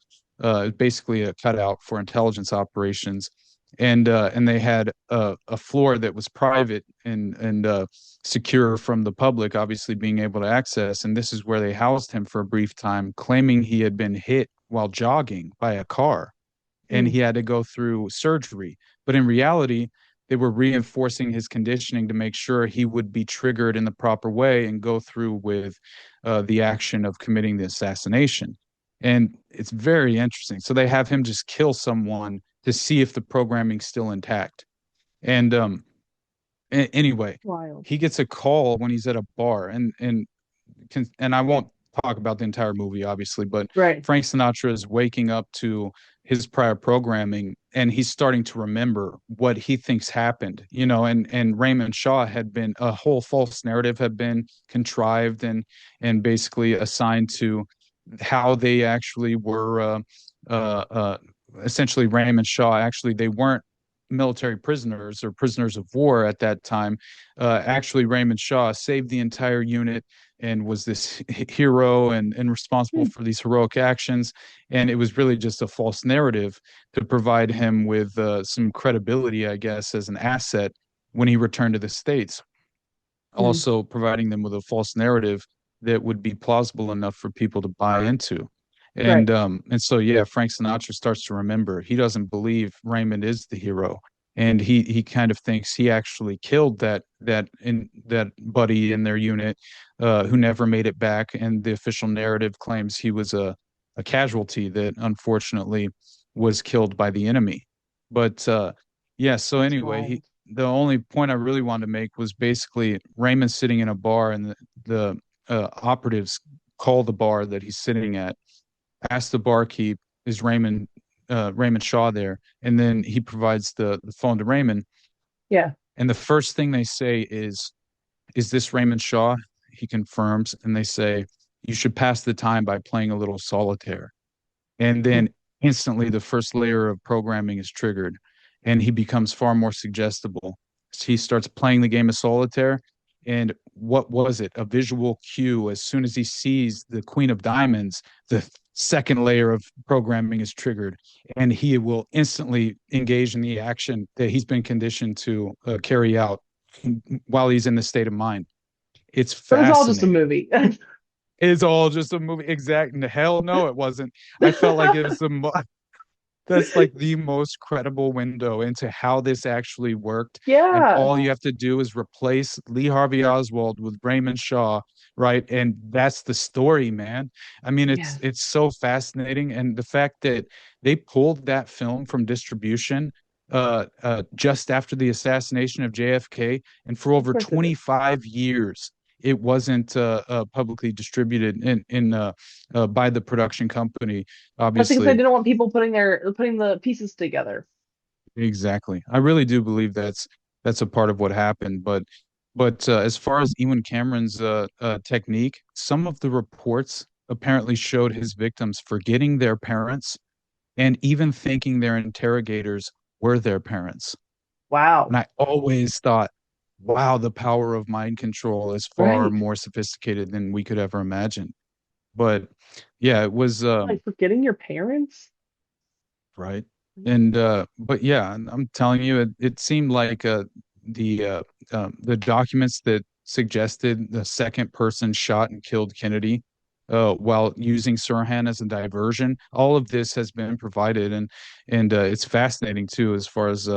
basically a cutout for intelligence operations. And they had a floor that was private and secure from the public, obviously being able to access. And this is where they housed him for a brief time, claiming he had been hit while jogging by a car and mm, he had to go through surgery. But in reality, they were reinforcing his conditioning to make sure he would be triggered in the proper way and go through with the action of committing the assassination. And it's very interesting. So they have him just kill someone to see if the programming's still intact. And anyway, wild. he gets a call when he's at a bar, and I won't talk about the entire movie, obviously, but Right. Frank Sinatra is waking up to his prior programming and he's starting to remember what he thinks happened, and Raymond Shaw had been a whole false narrative had been contrived and basically assigned to how they actually were essentially Raymond Shaw actually they weren't military prisoners or prisoners of war at that time. Actually, Raymond Shaw saved the entire unit and was this hero and responsible Hmm, for these heroic actions. And it was really just a false narrative to provide him with some credibility, I guess, as an asset when he returned to the States, hmm, also providing them with a false narrative that would be plausible enough for people to buy into. right. And so yeah, Frank Sinatra starts to remember he doesn't believe Raymond is the hero. And he kind of thinks he actually killed that buddy in their unit who never made it back. And the official narrative claims he was a casualty that unfortunately was killed by the enemy. But yeah, so That's anyway, wild. the only point I really wanted to make was basically Raymond sitting in a bar, and the operatives call the bar that he's sitting at, ask the barkeep, "Is Raymond Shaw there?" And then he provides the phone to Raymond, Yeah. and the first thing they say is this Raymond Shaw?" He confirms, and they say, "You should pass the time by playing a little solitaire." And Hmm, then instantly the first layer of programming is triggered and he becomes far more suggestible. So he starts playing the game of solitaire. And what was it? A visual cue. As soon as he sees the Queen of Diamonds, the second layer of programming is triggered, and he will instantly engage in the action that he's been conditioned to carry out while he's in the state of mind. It's But it's all just a fascinating. movie. It's all just a movie. Exact. Hell no, it wasn't. I felt like it was that's like the most credible window into how this actually worked. And Yeah. all you have to do is replace Lee Harvey Oswald with Raymond Shaw, right? And that's the story, man. I mean, it's Yes. it's so fascinating. And the fact that they pulled that film from distribution just after the assassination of JFK, and for Of over course it is. 25 years, it wasn't publicly distributed in by the production company, That's because they obviously. didn't want people putting the pieces together. Exactly. I really do believe that's a part of what happened. But as far as Ewan Cameron's technique, some of the reports apparently showed his victims forgetting their parents and even thinking their interrogators were their parents. Wow. And I always thought, wow, the power of mind control is far Right. more sophisticated than we could ever imagine. But yeah, it was Like forgetting your parents. right. And but yeah, I'm telling you, it seemed like the documents that suggested the second person shot and killed Kennedy while using Sirhan as a diversion. All of this has been provided, and it's fascinating too, as far as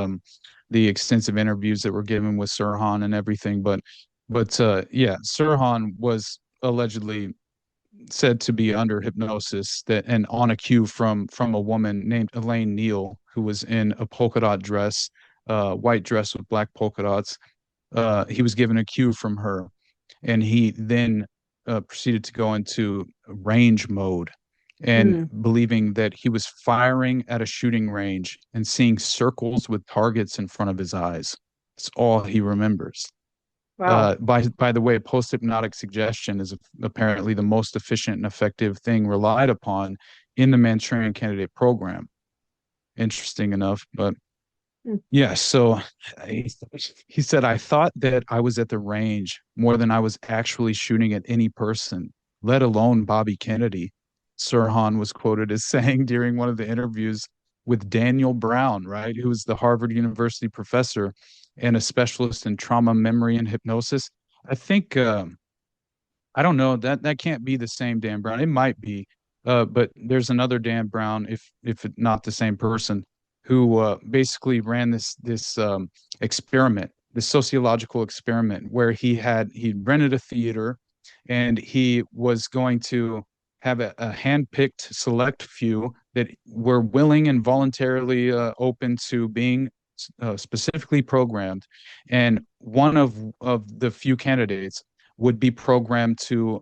the extensive interviews that were given with Sirhan and everything. But yeah, Sirhan was allegedly said to be under hypnosis that and on a cue from a woman named Elaine Neal, who was in a polka dot dress, white dress with black polka dots. He was given a cue from her, and he then proceeded to go into range mode and Mm. believing that he was firing at a shooting range and seeing circles with targets in front of his eyes. It's all he remembers. Wow. By the way, post-hypnotic suggestion is apparently the most efficient and effective thing relied upon in the Manchurian Candidate program. Interesting enough, but Mm. yeah, so he, he said, I thought that I was at the range more than I was actually shooting at any person, let alone Bobby Kennedy. Sirhan was quoted as saying during one of the interviews with Daniel Brown, right, who was the Harvard University professor and a specialist in trauma, memory, and hypnosis. I think I don't know that that can't be the same Dan Brown. It might be, but there's another Dan Brown, if not the same person, who basically ran this experiment, this sociological experiment, where he rented a theater, and he was going to have a hand-picked select few that were willing and voluntarily open to being specifically programmed, and one of the few candidates would be programmed to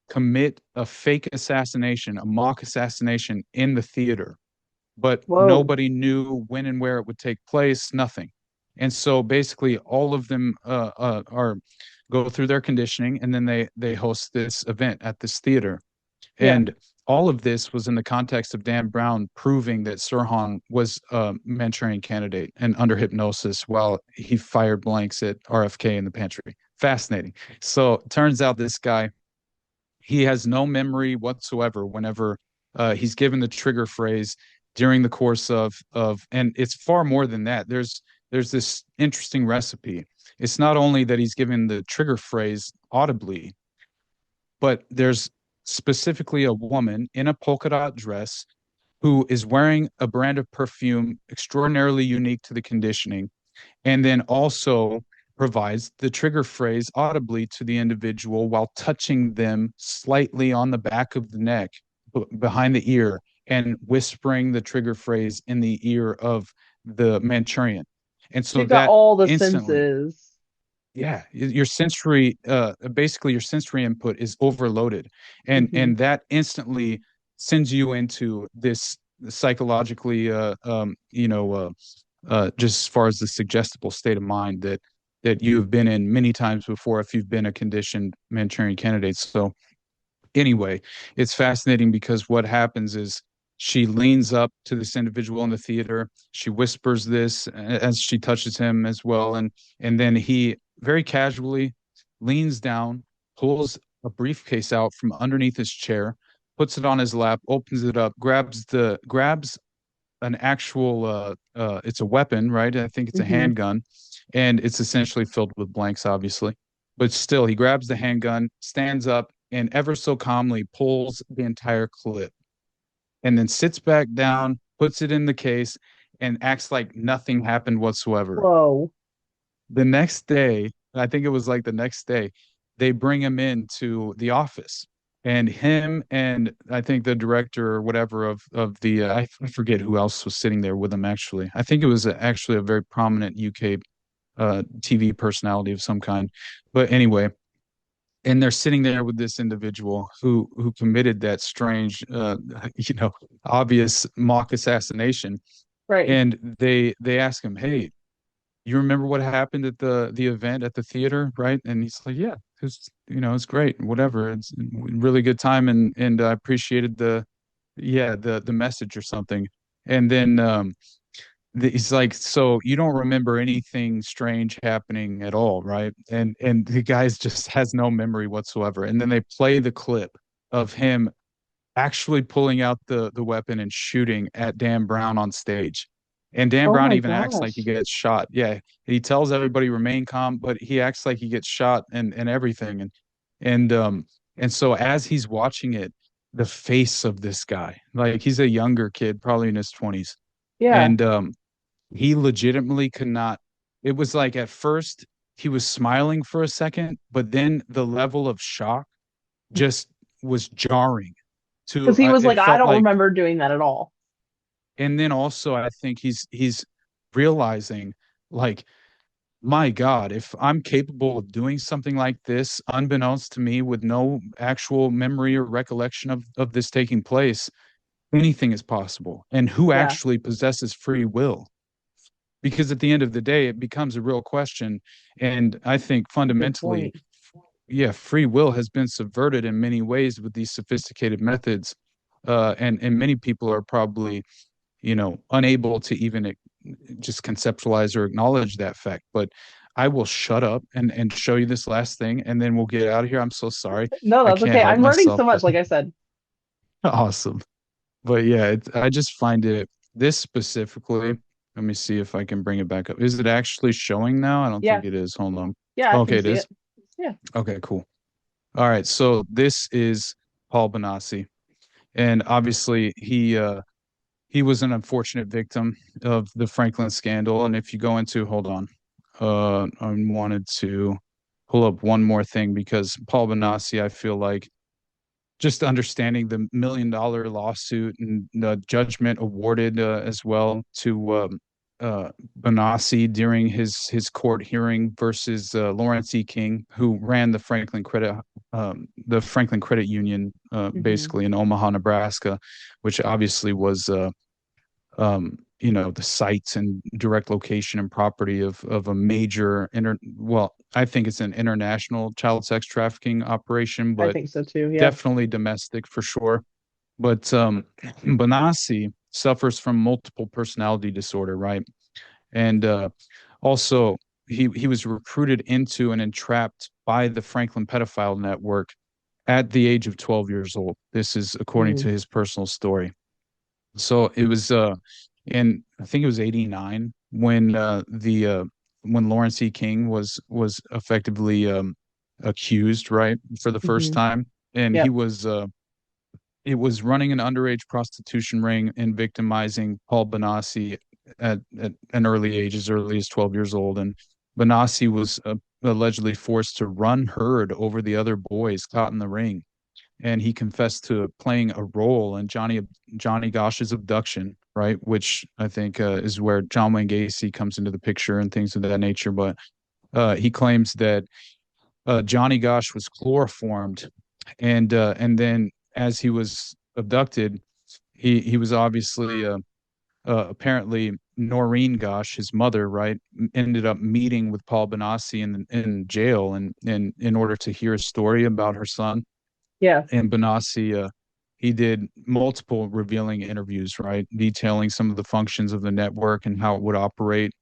commit a fake assassination, a mock assassination in the theater, but Whoa. nobody knew when and where it would take place, nothing. And so basically all of them are go through their conditioning, and then they host this event at this theater. Yeah. And all of this was in the context of Dan Brown proving that Sirhan was a Manchurian candidate and under hypnosis while he fired blanks at RFK in the pantry. Fascinating. So turns out this guy, he has no memory whatsoever whenever he's given the trigger phrase during the course of, and it's far more than that. There's this interesting recipe. It's not only that he's given the trigger phrase audibly, but there's specifically a woman in a polka dot dress who is wearing a brand of perfume extraordinarily unique to the conditioning, and then also provides the trigger phrase audibly to the individual while touching them slightly on the back of the neck, behind the ear, and whispering the trigger phrase in the ear of the Manchurian. And so She's got that all the instantly, senses. yeah, your sensory basically your sensory input is overloaded, Hmm. and that instantly sends you into this psychologically just as far as the suggestible state of mind that you've been in many times before if you've been a conditioned Manchurian candidate. So anyway, it's fascinating because what happens is she leans up to this individual in the theater. She whispers this as she touches him as well, and then he very casually leans down, pulls a briefcase out from underneath his chair, puts it on his lap, opens it up, grabs an actual it's a weapon, right? I think it's a Hmm. handgun, and it's essentially filled with blanks, obviously. But still, he grabs the handgun, stands up, and ever so calmly pulls the entire clip, and then sits back down, puts it in the case, and acts like nothing happened whatsoever. Whoa. The next day, I think it was like the next day, they bring him into the office. And him and I think the director or whatever of the I forget who else was sitting there with him actually. I think it was actually a very prominent UK TV personality of some kind. But anyway, and they're sitting there with this individual who committed that strange obvious mock assassination, Right. and they ask him, hey, you remember what happened at the event at the theater, right? And he's like, yeah, it's great, whatever, it's a really good time, and I appreciated the message or something. And then he's like, so you don't remember anything strange happening at all, right? And the guy just has no memory whatsoever. And then they play the clip of him, actually, pulling out the weapon and shooting at Dan Brown on stage. And Dan Oh Brown my even acts like he gosh. gets shot. Yeah, he tells everybody remain calm, but he acts like he gets shot and everything. And and so as he's watching it, the face of this guy, like he's a younger kid, probably in his 20s, Yeah. and he legitimately could not. It was like at first he was smiling for a second, but then the level of shock just was jarring. Because To he was like, it I felt don't like, remember doing that at all. and then also I think he's realizing like, my God, if I'm capable of doing something like this, unbeknownst to me, with no actual memory or recollection of this taking place, anything is possible. And who Yeah. actually possesses free will? Because at the end of the day, it becomes a real question. And I think Good fundamentally, point. yeah, free will has been subverted in many ways with these sophisticated methods. And many people are probably, unable to even just conceptualize or acknowledge that fact. But I will shut up and show you this last thing, and then we'll get out of here. I'm so sorry. No, I that's can't okay. help I'm learning myself, so much, but like I said. awesome. But yeah, I just find it this specifically. Let me see if I can bring it back up. Is it actually showing now? I don't Yeah. think it is. Hold on. Yeah, I can Okay, it see is. it. Yeah. Okay, cool. All right, so this is Paul Benassi, and obviously he was an unfortunate victim of the Franklin scandal. And if you go into, hold on, I wanted to pull up one more thing because Paul Benassi, I feel like just understanding the $1 million lawsuit and the judgment awarded as well to Benassi during his court hearing versus Lawrence E. King, who ran the Franklin Credit Union, Hmm. basically in Omaha, Nebraska, which obviously was the sites and direct location and property of a major well, I think it's an international child sex trafficking operation, I but think so too. Yeah. definitely domestic for sure. But Benassi suffers from multiple personality disorder, right? And also he was recruited into and entrapped by the Franklin pedophile network at the age of 12 years old. This is according Mm. to his personal story. So it was in I think it was 89 when when Lawrence E. King was effectively accused, right, for the first Hmm. time. And he Yep. was it was running an underage prostitution ring and victimizing Paul Benassi at an early age, as early as 12 years old. And Benassi was allegedly forced to run herd over the other boys caught in the ring, and he confessed to playing a role in Johnny Gosh's abduction, right? Which I think is where John Wayne Gacy comes into the picture and things of that nature. But he claims that Johnny Gosh was chloroformed, and then as he was abducted, he was obviously apparently Noreen Gosh, his mother, right, ended up meeting with Paul Benassi in jail and in order to hear a story about her son. Yeah. And Benassi, he did multiple revealing interviews, right, detailing some of the functions of the network and how it would operate.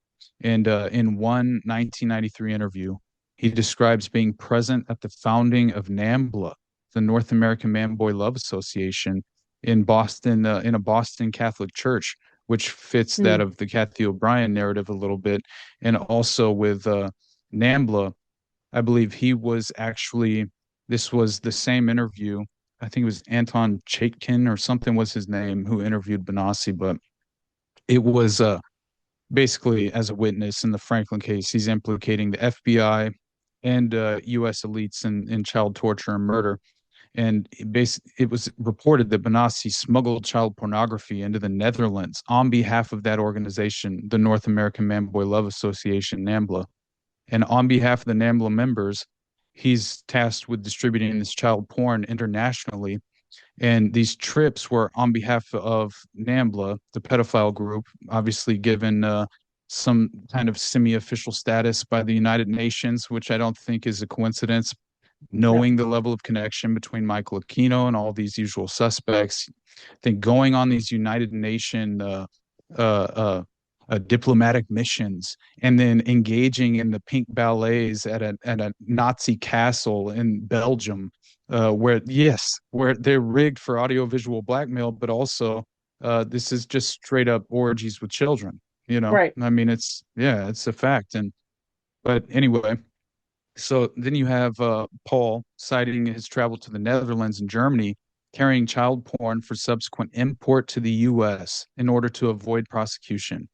And in one 1993 interview, he describes being present at the founding of NAMBLA, the North American Man Boy Love Association, in Boston, in a Boston Catholic church, which fits that Mm. of the Kathy O'Brien narrative a little bit. And also with NAMBLA, I believe he was actually, this was the same interview. I think it was Anton Chaikin or something was his name who interviewed Benassi, but it was basically as a witness in the Franklin case. He's implicating the FBI and U.S. elites in child torture and murder. And it was reported that Benassi smuggled child pornography into the Netherlands on behalf of that organization, the North American Man Boy Love Association, NAMBLA. And on behalf of the NAMBLA members, he's tasked with distributing this child porn internationally. And these trips were on behalf of NAMBLA, the pedophile group, obviously given some kind of semi-official status by the United Nations, which I don't think is a coincidence, Yep. knowing the level of connection between Michael Aquino and all these usual suspects. I think going on these United Nation uh, uh, diplomatic missions and then engaging in the pink ballets at a Nazi castle in Belgium, where yes, where they're rigged for audiovisual blackmail, but also this is just straight up orgies with children. Right. I mean, it's a fact. But anyway, so then you have Paul citing his travel to the Netherlands and Germany, carrying child porn for subsequent import to the US in order to avoid prosecution.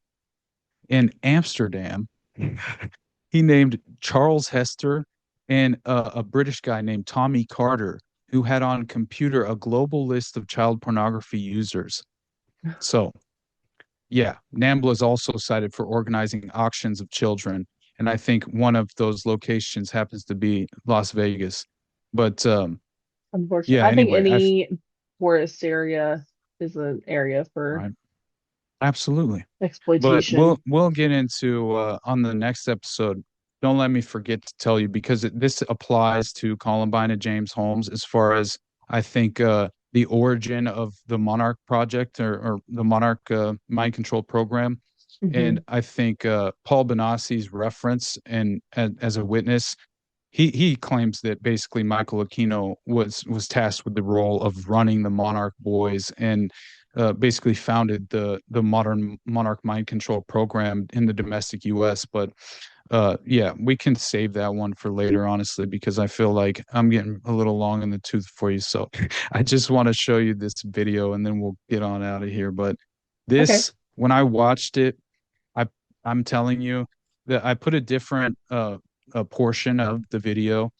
In Amsterdam, he named Charles Hester and a British guy named Tommy Carter, who had on computer a global list of child pornography users. So, yeah, NAMBLA is also cited for organizing auctions of children. And I think one of those locations happens to be Las Vegas. But Unfortunately, yeah, I think anyway, any tourist area is an area for right, absolutely. But exploitation. we'll get into on the next episode. Don't let me forget to tell you because this applies to Columbine and James Holmes as far as I think the origin of the Monarch Project or the Monarch mind control program. And Hmm. I think Paul Bonassi's reference and as a witness, he claims that basically Michael Aquino was tasked with the role of running the Monarch Boys and basically founded the modern Monarch mind control program in the domestic U.S. But yeah, we can save that one for later, honestly, because I feel like I'm getting a little long in the tooth for you. So I just want to show you this video and then we'll get on out of here. But Okay. this, when I watched it, I I'm telling you that I put a different a portion of the video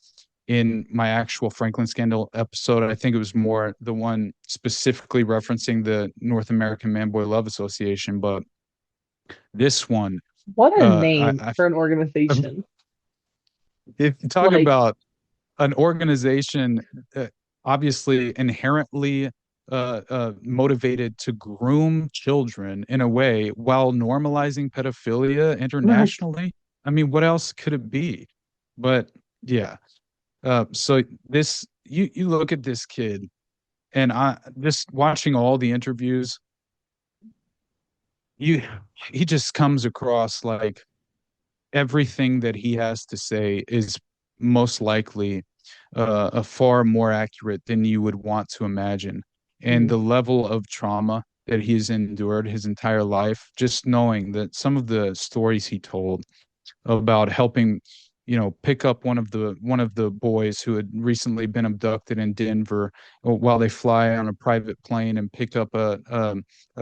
in my actual Franklin Scandal episode. I think it was more the one specifically referencing the North American Man Boy Love Association, but this one, What a I, name I for an organization. if you talk Like, about an organization obviously inherently motivated to groom children in a way while normalizing pedophilia right. internationally. I mean, what else could it be? But yeah, so this you look at this kid, and I just watching all the interviews, you he just comes across like everything that he has to say is most likely a far more accurate than you would want to imagine. And Mhm. the level of trauma that he's endured his entire life, just knowing that some of the stories he told about helping, pick up one of the boys who had recently been abducted in Denver while they fly on a private plane and pick up a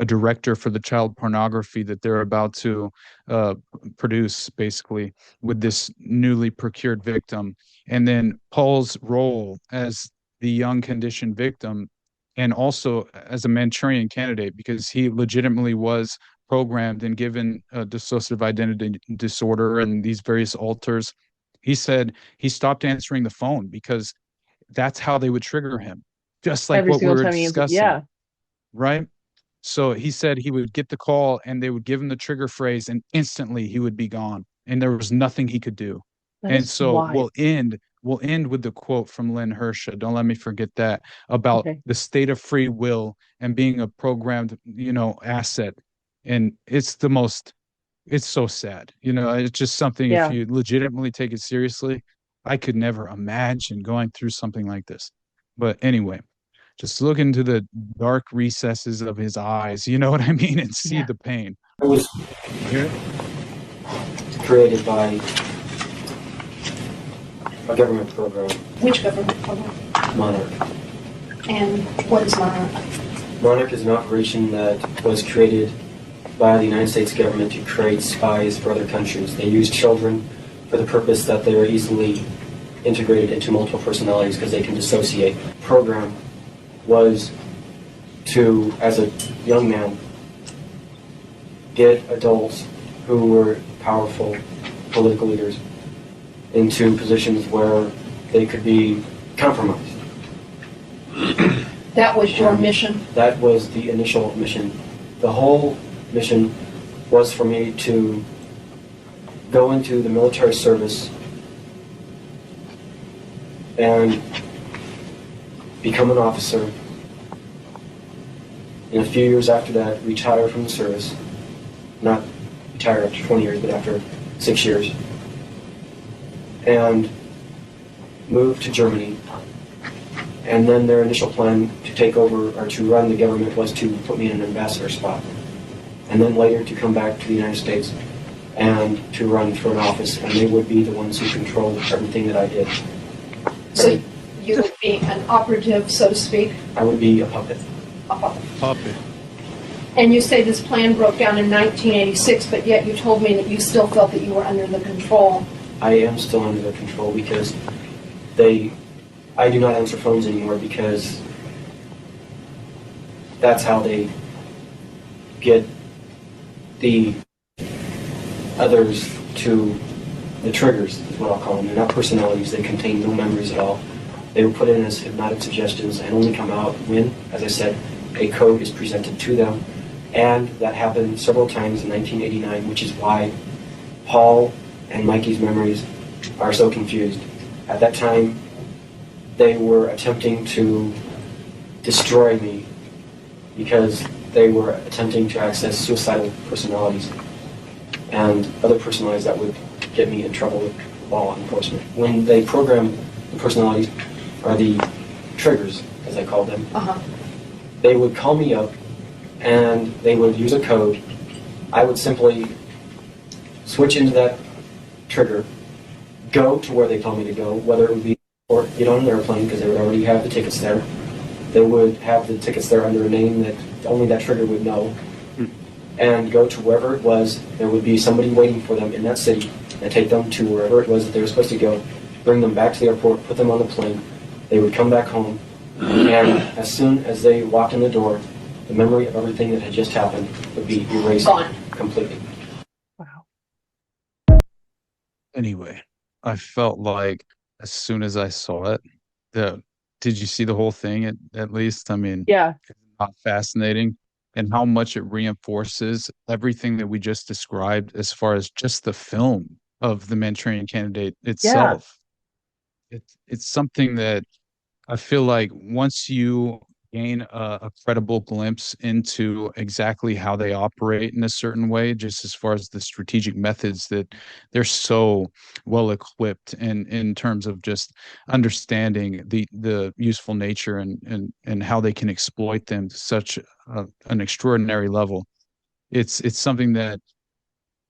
director for the child pornography that they're about to uh, produce, basically with this newly procured victim, and then Paul's role as the young conditioned victim. And also as a Manchurian candidate, because he legitimately was programmed and given a dissociative identity disorder and these various alters. He said he stopped answering the phone because that's how they would trigger him, just like Every what we single were time he answers, discussing, yeah, right? So he said he would get the call and they would give him the trigger phrase and instantly he would be gone and there was nothing he could do. that And is so wild. we'll end with the quote from Lynn Hersha. Don't let me forget that about Okay. the state of free will and being a programmed, asset. And it's so sad. It's just something if Yeah. you legitimately take it seriously, I could never imagine going through something like this. But anyway, just look into the dark recesses of his eyes, you know what I mean, and see Yeah. the pain. It was You hear it? created by a government program, Which government program? Monarch. And what is Monarch? Monarch is an operation that was created by the United States government to create spies for other countries. They use children for the purpose that they are easily integrated into multiple personalities because they can dissociate. The program was to, as a young man, get adults who were powerful political leaders into positions where they could be compromised. That was your mission. That was the initial mission. The whole mission was for me to go into the military service and become an officer. And a few years after that, retire from the service. Not retire after 20 years, but after 6 years. And move to Germany. And then their initial plan to take over or to run the government was to put me in an ambassador spot. and then later to come back to the United States and to run for an office, and they would be the ones who controlled everything that I did. So you would be an operative, so to speak? I would be a puppet. A puppet. Puppet. And you say this plan broke down in 1986, but yet you told me that you still felt that you were under the control. I am still under their control because I do not answer phones anymore because that's how they get the others to the triggers, is what I'll call them. They're not personalities. They contain no memories at all. They were put in as hypnotic suggestions and only come out when, as I said, a code is presented to them. And that happened several times in 1989, which is why Paul and Mikey's memories are so confused. At that time, they were attempting to destroy me because they were attempting to access suicidal personalities and other personalities that would get me in trouble with law enforcement. When they program the personalities, or the triggers, as I call them, they would call me up and they would use a code. I would simply switch into that trigger, go to where they told me to go, whether it would be or get on an airplane because they would already have the tickets there. They would have the tickets there under a name that only that trigger would know, and go to wherever it was. There would be somebody waiting for them in that city and take them to wherever it was that they were supposed to go, bring them back to the airport, put them on the plane. They would come back home, and as soon as they walked in the door, the memory of everything that had just happened would be erased completely. Wow. Anyway, I felt like as soon as I saw it, did you see the whole thing at least? I mean, Yeah. it's not fascinating, and how much it reinforces everything that we just described as far as just the film of the Manchurian Candidate itself. It's something that I feel like once you gain a credible glimpse into exactly how they operate in a certain way, just as far as the strategic methods that they're so well equipped in terms of just understanding the useful nature and how they can exploit them to such an extraordinary level. It's something that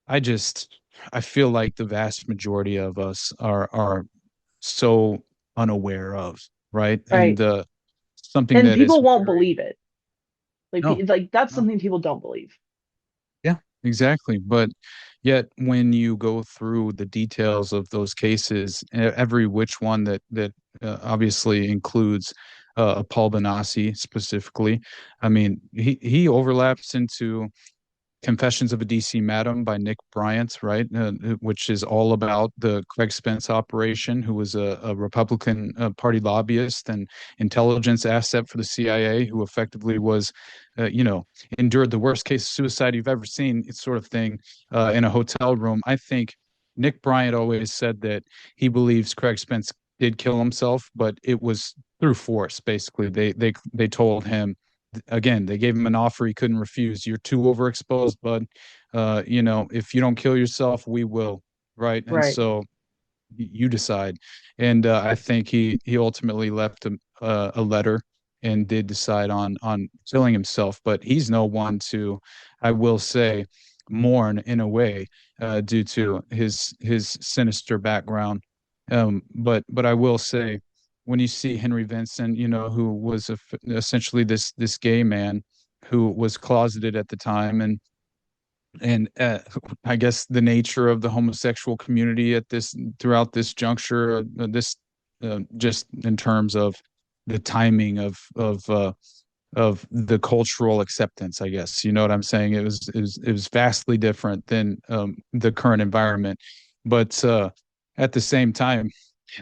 I just I feel like the vast majority of us are so unaware of, right? And Right. something And that is people won't very believe it. Like, no, like that's no, something people don't believe. yeah, exactly. But yet, when you go through the details of those cases, every which one that obviously includes Paul Benassi specifically, I mean, he overlaps into Confessions of a DC Madam by Nick Bryant, right? Which is all about the Craig Spence operation, who was a Republican Party lobbyist and intelligence asset for the CIA, who effectively was, you know, endured the worst case of suicide you've ever seen, sort of thing, in a hotel room. I think Nick Bryant always said that he believes Craig Spence did kill himself, but it was through force. Basically, they told him again, they gave him an offer he couldn't refuse. You're too overexposed, bud. If you don't kill yourself, we will. Right. And Right. so you decide. And I think he ultimately left a letter and did decide on killing himself. But he's no one to, I will say, mourn in a way due to his sinister background. But I will say, when you see Henry Vincent, who was essentially this gay man who was closeted at the time, and I guess the nature of the homosexual community throughout this juncture, this just in terms of the timing of the cultural acceptance, I guess. You know what I'm saying? It was vastly different than the current environment, but at the same time,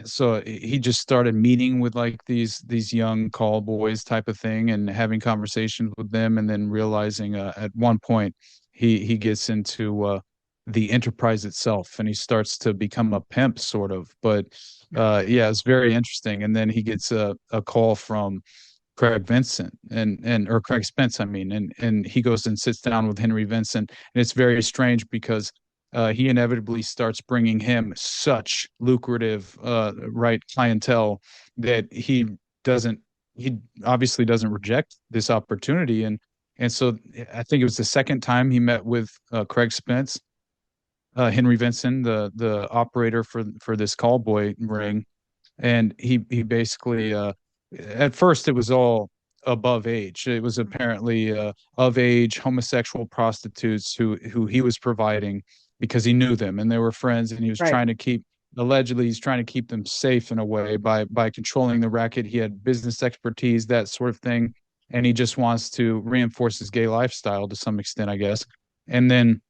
so he just started meeting with like these young call boys type of thing and having conversations with them, and then realizing at one point he gets into the enterprise itself, and he starts to become a pimp sort of. But yeah, it's very interesting. And then he gets a call from Craig Vincent or Craig Spence, I mean, and he goes and sits down with Henry Vincent, and it's very strange because he inevitably starts bringing him such lucrative right clientele that he obviously doesn't reject this opportunity, and And so I think it was the second time he met with Craig Spence, Henry Vinson, the operator for this callboy ring, and he basically at first it was all above age. It was apparently of age homosexual prostitutes who he was providing because he knew them and they were friends, and he was Right. trying to keep allegedly he's trying to keep them safe in a way by controlling the racket. He had business expertise, that sort of thing, and he just wants to reinforce his gay lifestyle to some extent, I guess. And then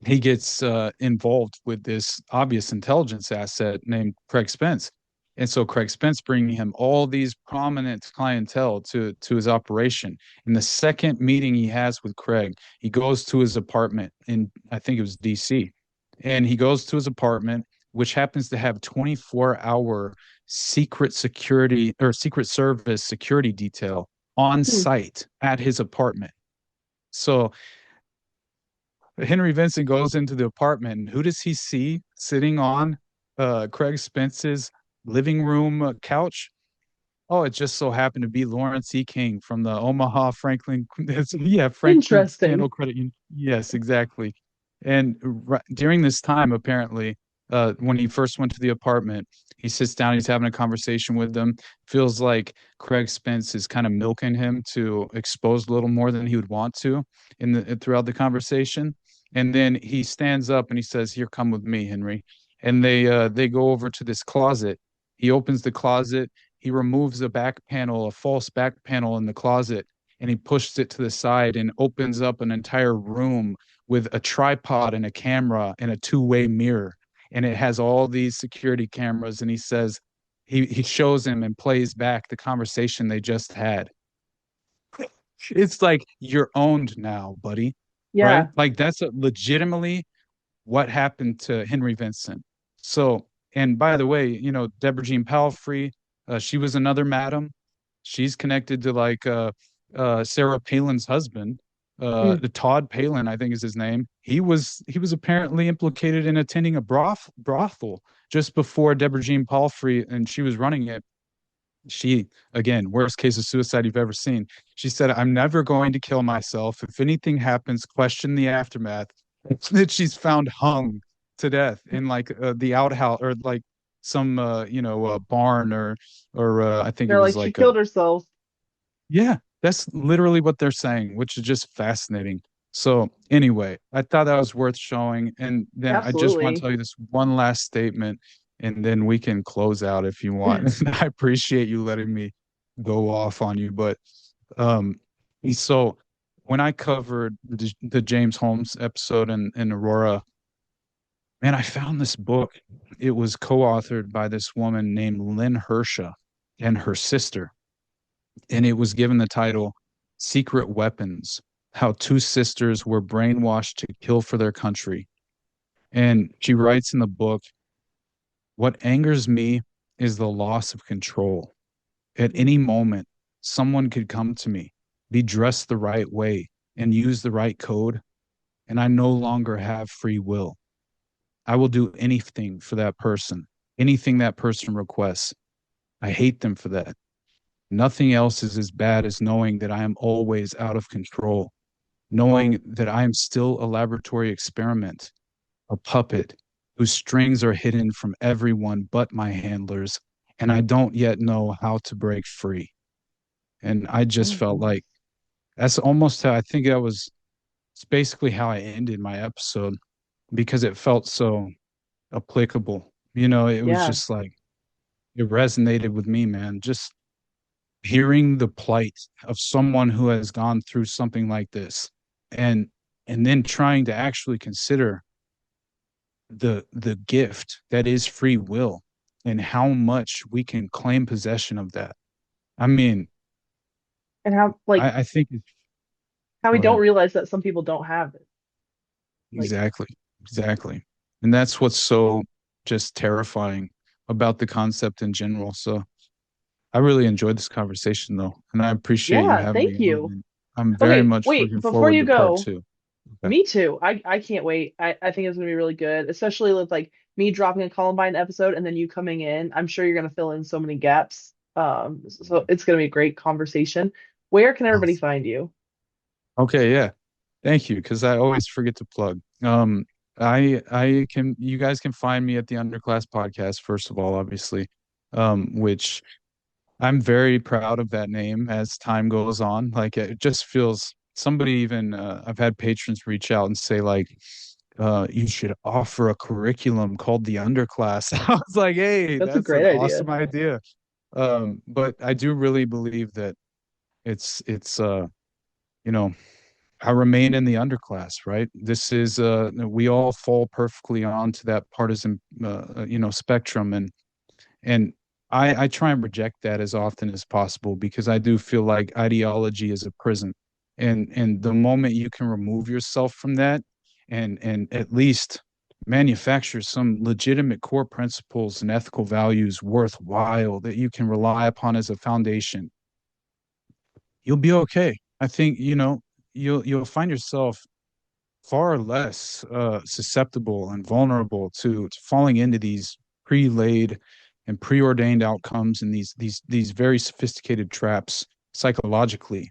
he gets involved with this obvious intelligence asset named Craig Spence. And so Craig Spence bringing him all these prominent clientele to his operation. In the second meeting he has with Craig, he goes to his apartment in, I think it was DC. And he goes to his apartment, which happens to have 24-hour secret security or secret service security detail on Hmm. site at his apartment. So Henry Vincent goes into the apartment, and who does he see sitting on Craig Spence's living room couch? Oh, it just so happened to be Lawrence E. King from the Omaha Franklin, yeah, Franklin Interesting. Stanley Credit Union. Yes, exactly. And during this time, apparently, when he first went to the apartment, he sits down, he's having a conversation with them. Feels like Craig Spence is kind of milking him to expose a little more than he would want to in the throughout the conversation. And then he stands up and he says, "Here, come with me, Henry." And they go over to this closet. He opens the closet, he removes a back panel, a false back panel in the closet, and he pushes it to the side and opens up an entire room with a tripod and a camera and a two-way mirror. And it has all these security cameras. And he says, he shows him and plays back the conversation they just had. It's like you're owned now, buddy. Right? Yeah. Like that's legitimately what happened to Henry Vincent. So, and by the way, Deborah Jean Palfrey, she was another madam. She's connected to like Sarah Palin's husband, Hmm. Todd Palin, I think is his name. He was apparently implicated in attending a brothel just before Deborah Jean Palfrey, and she was running it. She, again, worst case of suicide you've ever seen. She said, "I'm never going to kill myself. If anything happens, question the aftermath." That she's found hung to death in like the outhouse or like some barn or I think it They're was like, she like a killed herself. yeah, that's literally what they're saying, which is just fascinating. So anyway, I thought that was worth showing. And then I just want to Absolutely. tell you this one last statement, and then we can close out if you want. I appreciate you letting me go off on you. But um, so when I covered the James Holmes episode in Aurora, man, I found this book. It was co-authored by this woman named Lynn Hersha and her sister, and it was given the title Secret Weapons: How Two Sisters Were Brainwashed to Kill for Their Country. And she writes in the book, "What angers me is the loss of control. At any moment, someone could come to me, be dressed the right way, and use the right code, and I no longer have free will. I will do anything for that person, anything that person requests. I hate them for that. Nothing else is as bad as knowing that I am always out of control, knowing that I am still a laboratory experiment, a puppet whose strings are hidden from everyone but my handlers, and I don't yet know how to break free." And I Oh just my felt goodness. like that's almost how I think that was, it's basically how I ended my episode because it felt so applicable. It was Yeah. just like, it resonated with me, man. Just hearing the plight of someone who has gone through something like this, and then trying to actually consider the gift that is free will and how much we can claim possession of that. I mean, And how like I think it's, how we go don't ahead. realize that some people don't have it. Like, Exactly. Exactly. And that's what's so just terrifying about the concept in general. So I really enjoyed this conversation though, and I appreciate you yeah, having thank me on. you. And I'm very Okay, much wait, looking before forward you to part go, two. Okay. me too. I can't wait. I think it's gonna be really good, especially with like me dropping a Columbine episode and then you coming in. I'm sure you're gonna fill in so many gaps. So it's gonna be a great conversation. Where can everybody Awesome. find you? Okay, yeah. Thank you, because I always forget to plug. You guys can find me at the Underclass podcast, first of all, obviously, which I'm very proud of that name as time goes on. Like it just feels somebody even I've had patrons reach out and say like you should offer a curriculum called the Underclass. I was like, hey, That's a that's an great idea. awesome idea. But I do really believe that it's you know, I remain in the underclass, right? This is we all fall perfectly onto that partisan spectrum, and I try and reject that as often as possible because I do feel like ideology is a prison. And the moment you can remove yourself from that and at least manufacture some legitimate core principles and ethical values worthwhile that you can rely upon as a foundation, you'll be okay. I think, you'll find yourself far less susceptible and vulnerable to falling into these pre-laid and preordained outcomes and these very sophisticated traps psychologically,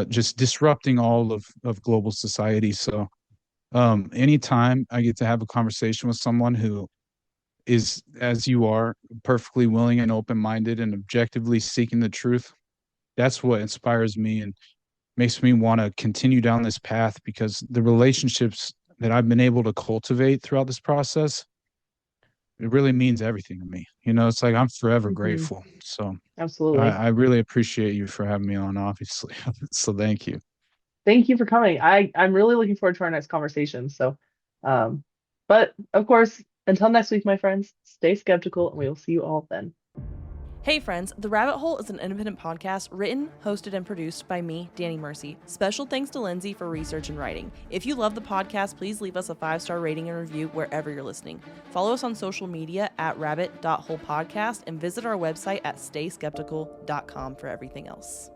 just disrupting all of global society. So anytime I get to have a conversation with someone who is, as you are, perfectly willing and open-minded and objectively seeking the truth, that's what inspires me and makes me want to continue down this path because the relationships that I've been able to cultivate throughout this process, it really means everything to me. It's like I'm forever Hmm. grateful. So Absolutely. I really appreciate you for having me on, obviously. So thank you. Thank you for coming. I'm really looking forward to our next conversation. So, um, but of course, until next week, my friends, stay skeptical and we will see you all then. Hey friends, The Rabbit Hole is an independent podcast written, hosted, and produced by me, Danny Mercy. Special thanks to Lindsay for research and writing. If you love the podcast, please leave us a 5-star rating and review wherever you're listening. Follow us on social media at rabbit.holepodcast and visit our website at stayskeptical.com for everything else.